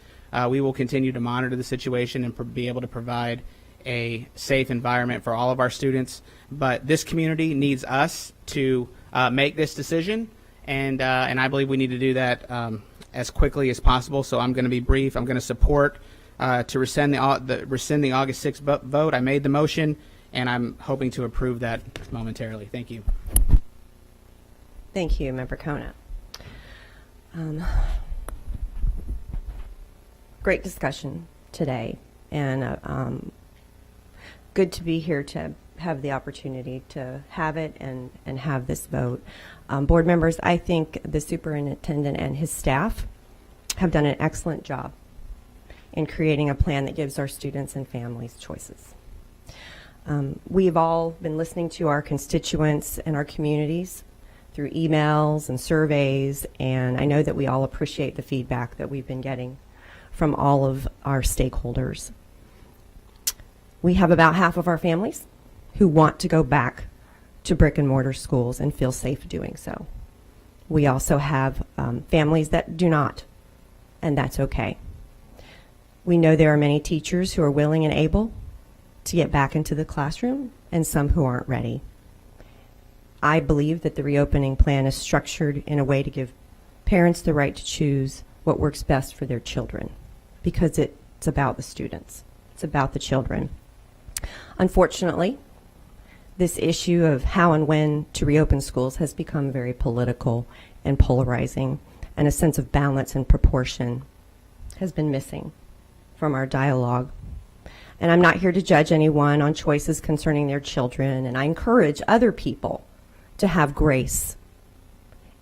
We will continue to monitor the situation and be able to provide a safe environment for all of our students. But this community needs us to make this decision, and I believe we need to do that as quickly as possible. So I'm going to be brief. I'm going to support to rescind the August 6th vote. I made the motion, and I'm hoping to approve that momentarily. Thank you. Thank you, Member Kona. Great discussion today, and good to be here to have the opportunity to have it and have this vote. Board members, I think the superintendent and his staff have done an excellent job in creating a plan that gives our students and families choices. We've all been listening to our constituents and our communities through emails and surveys, and I know that we all appreciate the feedback that we've been getting from all of our stakeholders. We have about half of our families who want to go back to brick and mortar schools and feel safe doing so. We also have families that do not, and that's okay. We know there are many teachers who are willing and able to get back into the classroom, and some who aren't ready. I believe that the reopening plan is structured in a way to give parents the right to choose what works best for their children, because it's about the students. It's about the children. Unfortunately, this issue of how and when to reopen schools has become very political and polarizing, and a sense of balance and proportion has been missing from our dialogue. And I'm not here to judge anyone on choices concerning their children, and I encourage other people to have grace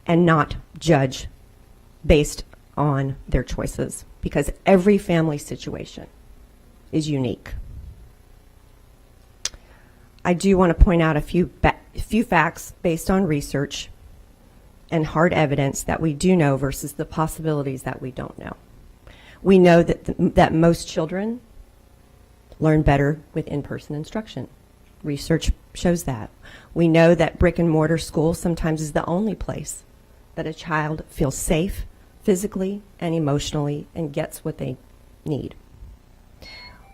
and not judge based on their choices, because every family situation is unique. I do want to point out a few facts based on research and hard evidence that we do know versus the possibilities that we don't know. We know that most children learn better with in-person instruction. Research shows that. We know that brick and mortar school sometimes is the only place that a child feels safe physically and emotionally and gets what they need.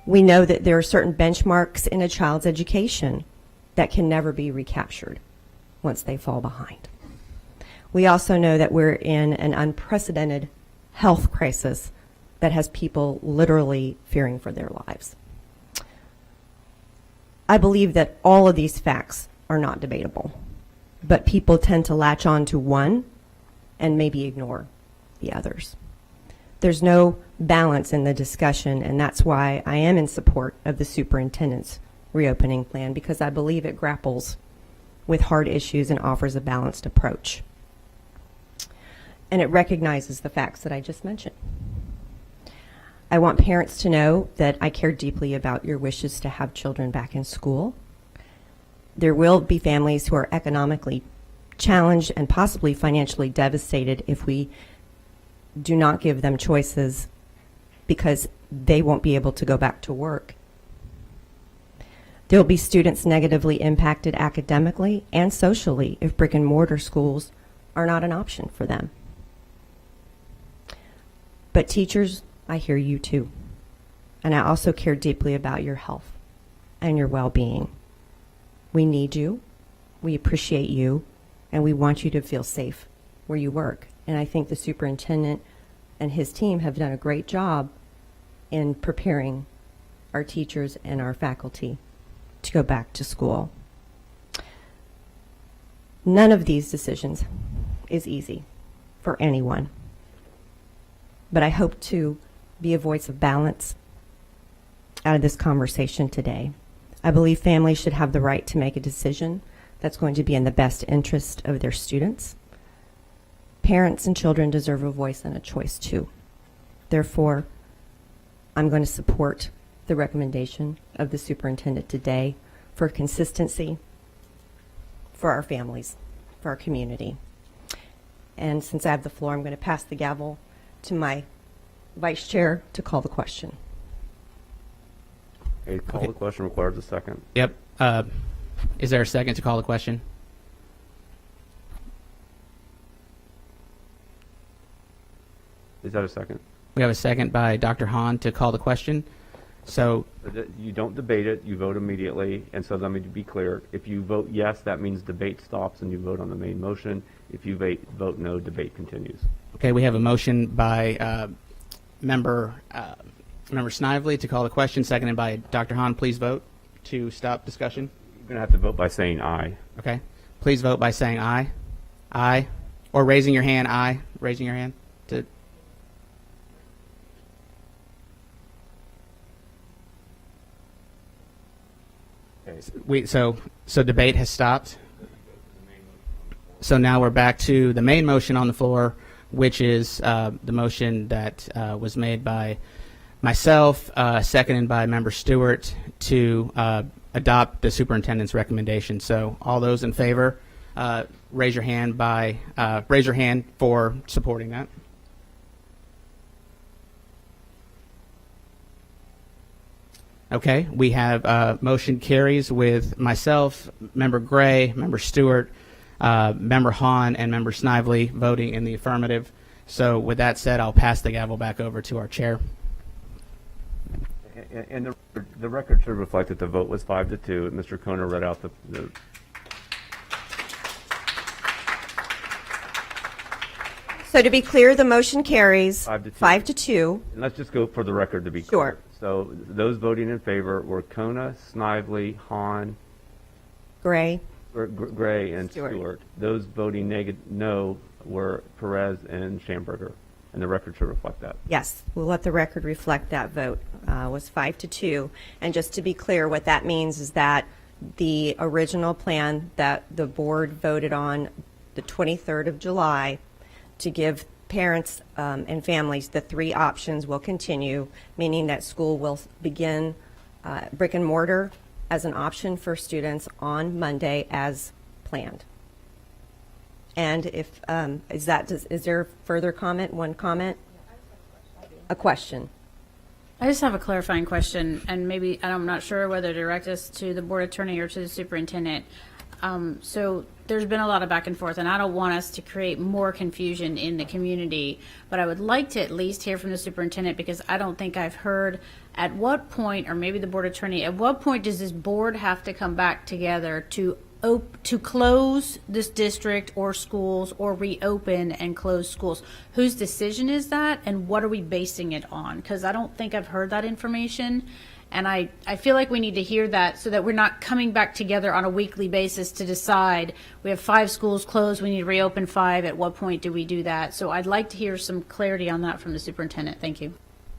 We know that there are certain benchmarks in a child's education that can never be recaptured once they fall behind. We also know that we're in an unprecedented health crisis that has people literally fearing for their lives. I believe that all of these facts are not debatable, but people tend to latch on to one and maybe ignore the others. There's no balance in the discussion, and that's why I am in support of the superintendent's reopening plan, because I believe it grapples with hard issues and offers a balanced approach. And it recognizes the facts that I just mentioned. I want parents to know that I care deeply about your wishes to have children back in school. There will be families who are economically challenged and possibly financially devastated if we do not give them choices, because they won't be able to go back to work. There will be students negatively impacted academically and socially if brick and mortar schools are not an option for them. But teachers, I hear you too. And I also care deeply about your health and your well-being. We need you, we appreciate you, and we want you to feel safe where you work. And I think the superintendent and his team have done a great job in preparing our teachers and our faculty to go back to school. None of these decisions is easy for anyone, but I hope to be a voice of balance out of this conversation today. I believe families should have the right to make a decision that's going to be in the best interest of their students. Parents and children deserve a voice and a choice too. Therefore, I'm going to support the recommendation of the superintendent today for consistency for our families, for our community. And since I have the floor, I'm going to pass the gavel to my vice chair to call the question. A call the question requires a second. Yep. Is there a second to call the question? Is that a second? We have a second by Dr. Hahn to call the question. So You don't debate it, you vote immediately, and so let me be clear. If you vote yes, that means debate stops and you vote on the main motion. If you vote no, debate continues. okay, we have a motion by member Snively to call the question, seconded by Dr. Hahn. Please vote to stop discussion. You're going to have to vote by saying aye. Okay. Please vote by saying aye. Aye. Or raising your hand. Aye. Raising your hand. To So debate has stopped. So now we're back to the main motion on the floor, which is the motion that was made by myself, seconded by Member Stewart, to adopt the superintendent's recommendation. So all those in favor, raise your hand for supporting that. Okay, we have motion carries with myself, Member Gray, Member Stewart, Member Hahn, and Member Snively voting in the affirmative. So with that said, I'll pass the gavel back over to our chair. And the record should reflect that the vote was 5-2. Mr. Koner read out the So to be clear, the motion carries 5-2. And let's just go for the record to be Sure. clear. So those voting in favor were Kona, Snively, Hahn, Gray. Gray, and Stewart. Those voting no were Perez and Schamberger, and the record should reflect that. Yes, we'll let the record reflect that vote was 5-2. And just to be clear, what that means is that the original plan that the board voted on the 23rd of July to give parents and families the three options will continue, meaning that school will begin brick and mortar as an option for students on Monday as planned. And if is there further comment? One comment? A question. I just have a clarifying question, and maybe I'm not sure whether to direct this to the board attorney or to the superintendent. So there's been a lot of back and forth, and I don't want us to create more confusion in the community, but I would like to at least hear from the superintendent, because I don't think I've heard at what point, or maybe the board attorney, at what point does this board have to come back together to close this district or schools, or reopen and close schools? Whose decision is that, and what are we basing it on? Because I don't think I've heard that information, and I feel like we need to hear that so that we're not coming back together on a weekly basis to decide we have 5 schools closed, we need to reopen 5. At what point do we do that? So I'd like to hear some clarity on that from the superintendent. Thank you.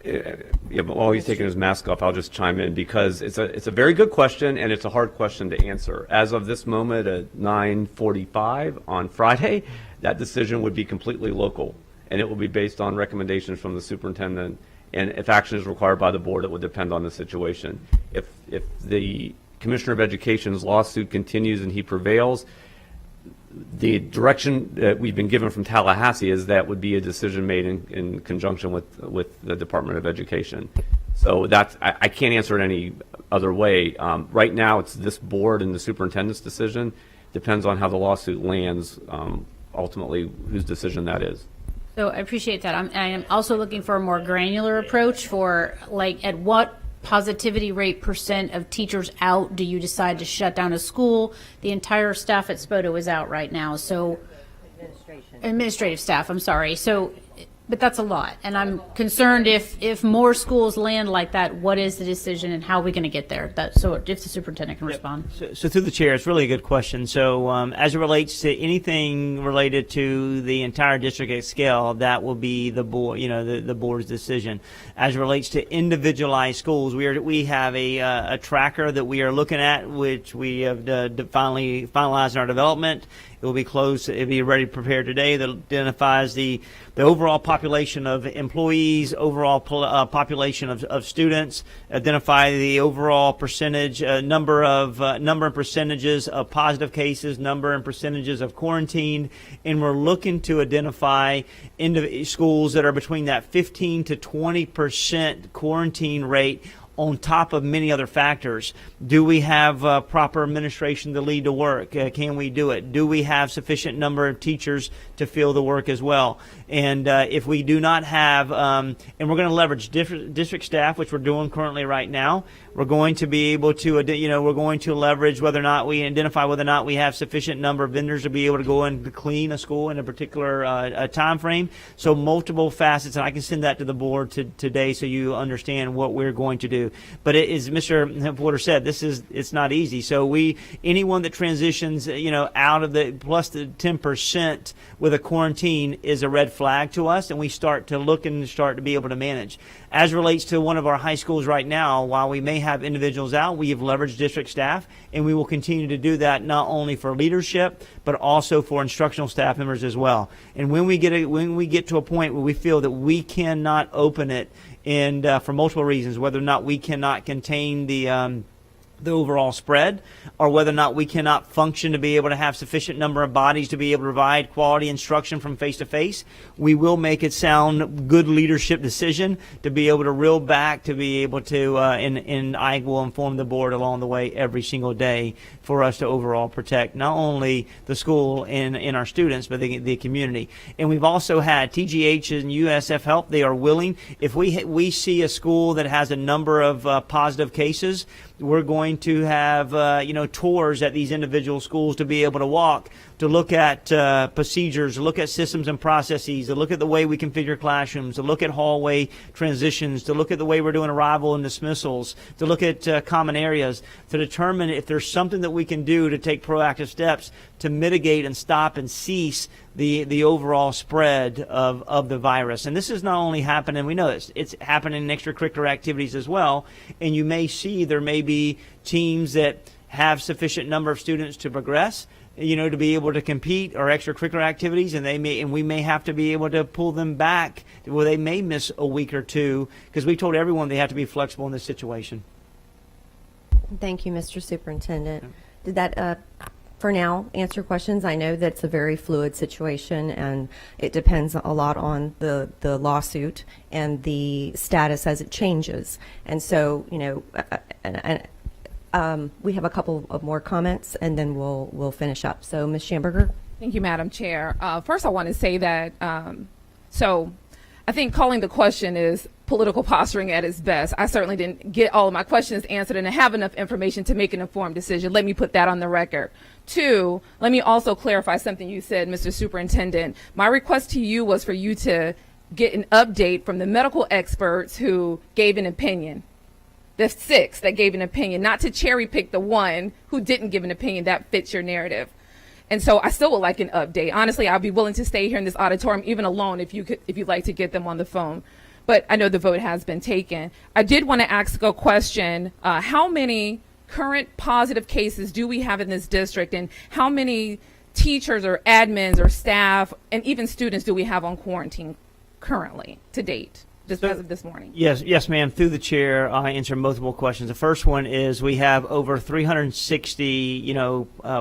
Yeah, but while he's taking his mask off, I'll just chime in, because it's a very good question, and it's a hard question to answer. As of this moment at 9:45 on Friday, that decision would be completely local, and it will be based on recommendations from the superintendent. And if action is required by the board, it would depend on the situation. If the Commissioner of Education's lawsuit continues and he prevails, the direction that we've been given from Tallahassee is that would be a decision made in conjunction with the Department of Education. So that's, I can't answer it any other way. Right now, it's this board and the superintendent's decision. Depends on how the lawsuit lands, ultimately whose decision that is. So I appreciate that. I am also looking for a more granular approach for, like, at what positivity rate % of teachers out do you decide to shut down a school? The entire staff at SPOTA is out right now. So administrative staff, I'm sorry. So, but that's a lot. And I'm concerned if more schools land like that, what is the decision and how are we going to get there? So if the superintendent can respond. So through the chair, it's really a good question. So as it relates to anything related to the entire district scale, that will be the board, the board's decision. As it relates to individualized schools, we have a tracker that we are looking at, which we have finally finalized in our development. It will be closed. It will be ready, prepared today. That identifies the overall population of employees, overall population of students. Identify the overall percentage, number and percentages of positive cases, number and percentages of quarantined, and we're looking to identify schools that are between that 15 to 20% quarantine rate, on top of many other factors. Do we have proper administration to lead to work? Can we do it? Do we have sufficient number of teachers to fill the work as well? And if we do not have, and we're going to leverage district staff, which we're doing currently right now, we're going to be able to, we're going to leverage whether or not we identify whether or not we have sufficient number of vendors to be able to go and clean a school in a particular time frame. So multiple facets, and I can send that to the board today so you understand what we're going to do. But it is, Mr. Porter said, it's not easy. So anyone that transitions, out of the plus the 10% with a quarantine is a red flag to us, and we start to look and start to be able to manage. As relates to one of our high schools right now, while we may have individuals out, we have leveraged district staff, and we will continue to do that not only for leadership, but also for instructional staff members as well. And when we get to a point where we feel that we cannot open it, and for multiple reasons, whether or not we cannot contain the overall spread, or whether or not we cannot function to be able to have sufficient number of bodies to be able to provide quality instruction from face to face, we will make it sound good leadership decision to be able to reel back, to be able to, and I will inform the board along the way every single day for us to overall protect not only the school and our students, but the community. And we've also had TGH and USF Health. They are willing. If we see a school that has a number of positive cases, we're going to have tours at these individual schools to be able to walk, to look at procedures, to look at systems and processes, to look at the way we configure classrooms, to look at hallway transitions, to look at the way we're doing arrival and dismissals, to look at common areas, to determine if there's something that we can do to take proactive steps to mitigate and stop and cease the overall spread of the virus. And this is not only happening, we know this, it's happening in extracurricular activities as well. And you may see there may be teams that have sufficient number of students to progress, to be able to compete, or extracurricular activities, and we may have to be able to pull them back where they may miss a week or two, because we told everyone they have to be flexible in this situation. Thank you, Mr. Superintendent. Did that, for now, answer questions? I know that's a very fluid situation, and it depends a lot on the lawsuit and the status as it changes. And so, we have a couple of more comments, and then we'll finish up. So, Ms. Schamberger? Thank you, Madam Chair. First, I want to say that, so I think calling the question is political posturing at its best. I certainly didn't get all of my questions answered and have enough information to make an informed decision. Let me put that on the record. Two, let me also clarify something you said, Mr. Superintendent. My request to you was for you to get an update from the medical experts who gave an opinion. The 6 that gave an opinion, not to cherry pick the one who didn't give an opinion that fits your narrative. And so I still would like an update. Honestly, I'll be willing to stay here in this auditorium, even alone, if you'd like to get them on the phone. But I know the vote has been taken. I did want to ask a question. How many current positive cases do we have in this district, and how many teachers or admins or staff and even students do we have on quarantine currently to date? Just as of this morning. Yes, ma'am. Through the chair, I answer multiple questions. The first one is we have over 360,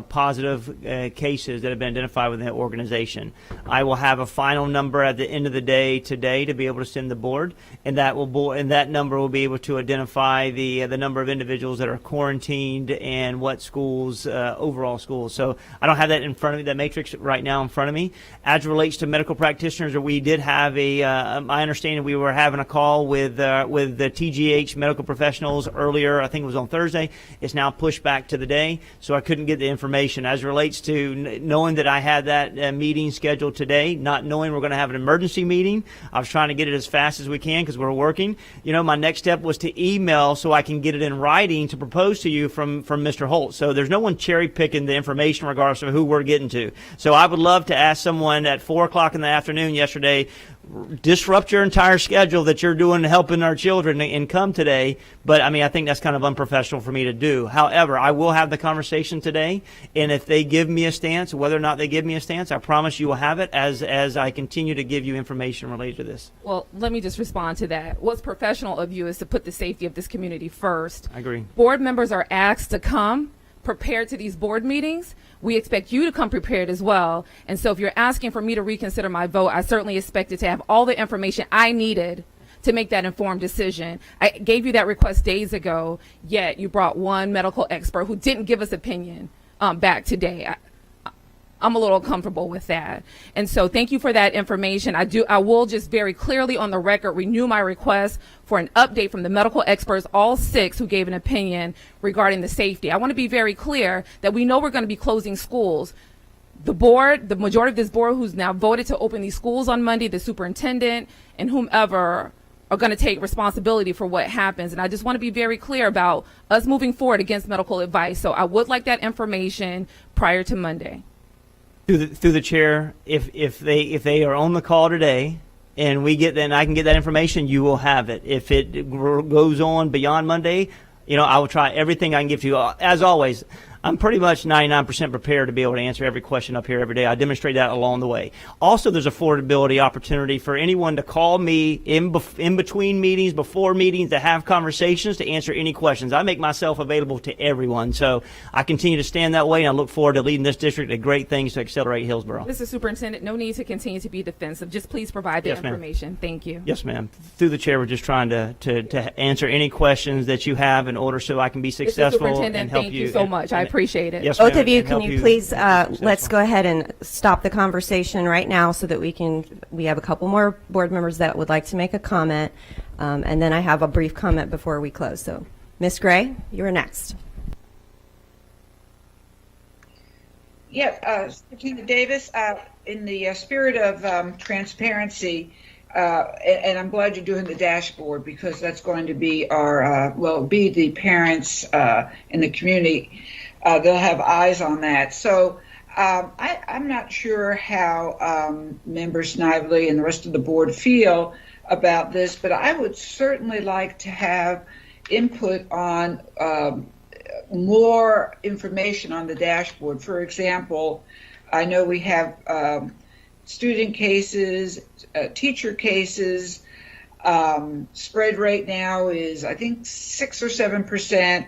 positive cases that have been identified within the organization. I will have a final number at the end of the day today to be able to send the board, and that number will be able to identify the number of individuals that are quarantined and what schools, overall schools. So I don't have that in front of me, that matrix right now in front of me. As relates to medical practitioners, we did have my understanding we were having a call with the TGH medical professionals earlier. I think it was on Thursday. It's now pushed back to the day, so I couldn't get the information. As relates to knowing that I had that meeting scheduled today, not knowing we're going to have an emergency meeting, I was trying to get it as fast as we can because we're working. My next step was to email so I can get it in writing to propose to you from Mr. Holt. So there's no one cherry picking the information regardless of who we're getting to. So I would love to ask someone at 4 o'clock in the afternoon yesterday, disrupt your entire schedule that you're doing helping our children and come today. But I think that's kind of unprofessional for me to do. However, I will have the conversation today, and if they give me a stance, whether or not they give me a stance, I promise you will have it as I continue to give you information related to this. Well, let me just respond to that. What's professional of you is to put the safety of this community first. I agree. Board members are asked to come prepared to these board meetings. We expect you to come prepared as well. And so if you're asking for me to reconsider my vote, I certainly expected to have all the information I needed to make that informed decision. I gave you that request days ago, yet you brought one medical expert who didn't give us opinion back today. I'm a little uncomfortable with that. And so thank you for that information. I will just very clearly on the record renew my request for an update from the medical experts, all 6 who gave an opinion regarding the safety. I want to be very clear that we know we're going to be closing schools. The board, the majority of this board who's now voted to open these schools on Monday, the superintendent and whomever are going to take responsibility for what happens. And I just want to be very clear about us moving forward against medical advice. So I would like that information prior to Monday. Through the chair, if they are on the call today and I can get that information, you will have it. If it goes on beyond Monday, I will try everything I can give to you. As always, I'm pretty much 99% prepared to be able to answer every question up here every day. I demonstrate that along the way. Also, there's affordability opportunity for anyone to call me in between meetings, before meetings, to have conversations, to answer any questions. I make myself available to everyone. So I continue to stand that way, and I look forward to leading this district to great things to accelerate Hillsborough. Mr. Superintendent, no need to continue to be defensive. Just please provide the information. Thank you. Yes, ma'am. Through the chair, we're just trying to answer any questions that you have in order so I can be successful and help you. Thank you so much. I appreciate it. Yes, Both ma'am, of you, and can help you please, let's go ahead and stop the conversation right now so that we have a couple more board members that would like to make a comment, and then I have a brief comment before we close. So, Ms. Gray, you're next. Yeah, Superintendent Davis, in the spirit of transparency, and I'm glad you're doing the dashboard because that's going to be be the parents in the community. They'll have eyes on that. So I'm not sure how Member Snively and the rest of the board feel about this, but I would certainly like to have input on more information on the dashboard. For example, I know we have student cases, teacher cases. Spread rate now is, I think, 6 or 7%.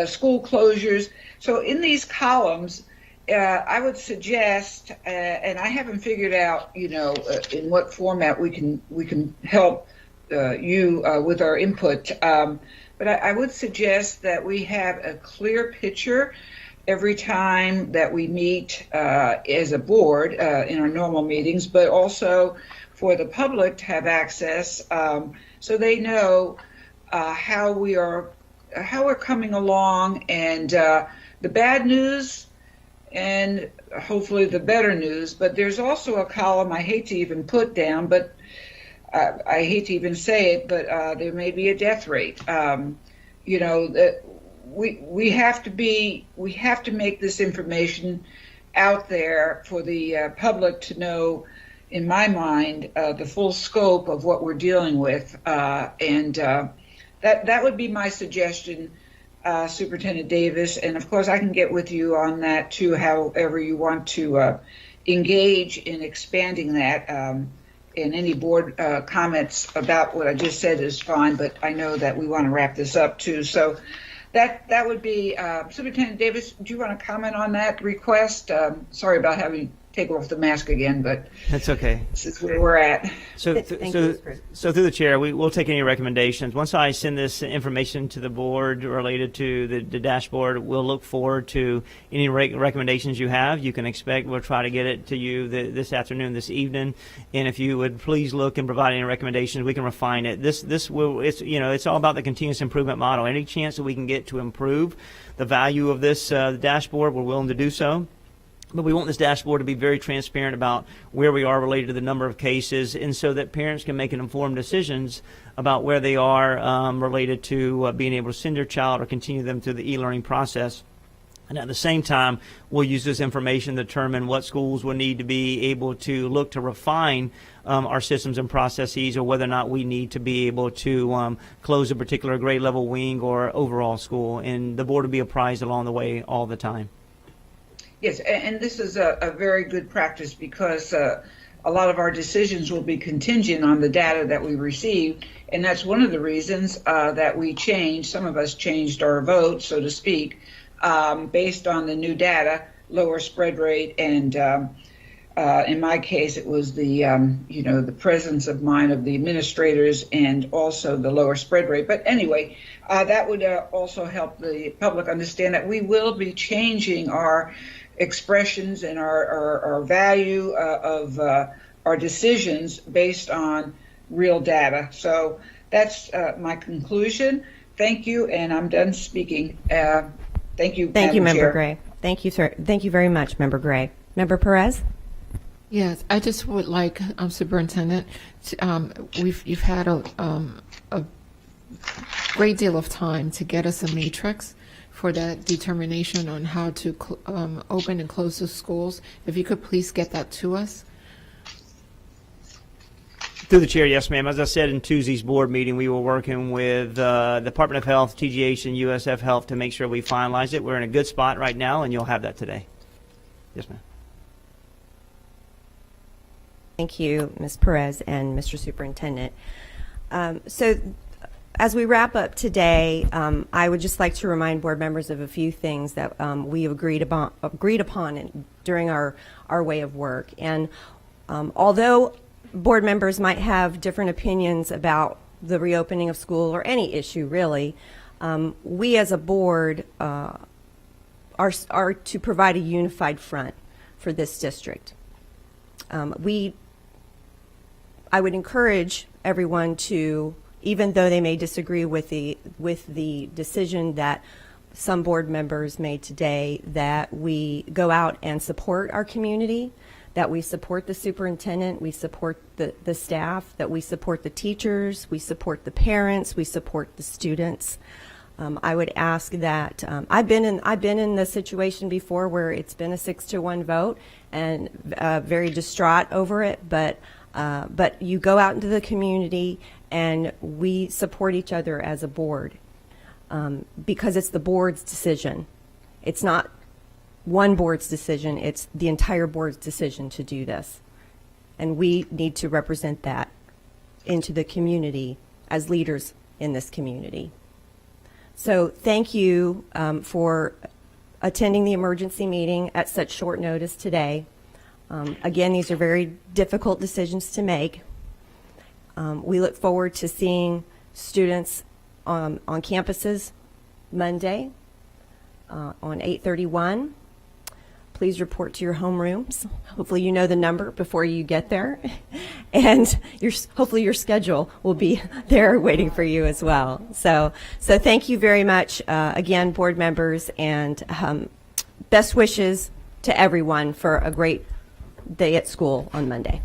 School closures. So in these columns, I would suggest, and I haven't figured out, in what format we can help you with our input. but I would suggest that we have a clear picture every time that we meet as a board in our normal meetings, but also for the public to have access so they know how we're coming along, and the bad news and hopefully the better news. But there's also a column I hate to even put down, but I hate to even say it, but there may be a death rate. You know, that we have to make this information out there for the public to know, in my mind, the full scope of what we're dealing with, and that would be my suggestion, Superintendent Davis. And of course, I can get with you on that too, however you want to engage in expanding that. And any board comments about what I just said is fine, but I know that we want to wrap this up too. So that would be, Superintendent Davis, do you want to comment on that request? Sorry about having to take off the mask again, but That's okay. this is where we're at. So through the chair, we'll take any recommendations. Once I send this information to the board related to the dashboard, we'll look forward to any recommendations you have. You can expect we'll try to get it to you this afternoon, this evening. And if you would please look and provide any recommendations, we can refine it. It's all about the continuous improvement model. Any chance that we can get to improve the value of this dashboard, we're willing to do so. But we want this dashboard to be very transparent about where we are related to the number of cases, and so that parents can make informed decisions about where they are related to being able to send their child or continue them through the e-learning process. And at the same time, we'll use this information to determine what schools will need to be able to look to refine our systems and processes, or whether or not we need to be able to close a particular grade level wing or overall school. And the board will be apprised along the way all the time. Yes, and this is a very good practice, because a lot of our decisions will be contingent on the data that we receive, and that's one of the reasons that we changed, some of us changed our vote, so to speak, based on the new data, lower spread rate, and in my case it was the the presence of mind of the administrators and also the lower spread rate. But anyway, that would also help the public understand that we will be changing our expressions and our value of our decisions based on real data. So that's my conclusion. Thank you, and I'm done speaking. Thank you, Thank you, Madam Member Chair. Gray. Thank you, sir. Thank you very much, Member Gray. Member Perez? Yes, I just would like, Superintendent, you've had a great deal of time to get us a matrix for that determination on how to open and close the schools. If you could please get that to us. Through the chair, yes, ma'am. As I said in Tuesday's board meeting, we were working with the Department of Health, TGH, and USF Health to make sure we finalize it. We're in a good spot right now, and you'll have that today. Yes, ma'am. Thank you, Ms. Perez and Mr. Superintendent. So as we wrap up today, I would just like to remind board members of a few things that we agreed upon during our way of work. And although board members might have different opinions about the reopening of school or any issue really, we as a board are to provide a unified front for this district. I would encourage everyone to, even though they may disagree with the decision that some board members made today, that we go out and support our community, that we support the superintendent, we support the staff, that we support the teachers, we support the parents, we support the students. I would ask that I've been in the situation before where it's been a 6-1 vote and very distraught over it, but you go out into the community and we support each other as a board because it's the board's decision. It's not one board's decision, it's the entire board's decision to do this. And we need to represent that into the community as leaders in this community. So thank you for attending the emergency meeting at such short notice today. Again, these are very difficult decisions to make. We look forward to seeing students on campuses Monday on 8/31. Please report to your homerooms. Hopefully you know the number before you get there. And hopefully your schedule will be there waiting for you as well. So thank you very much, again, board members, and best wishes to everyone for a great day at school on Monday.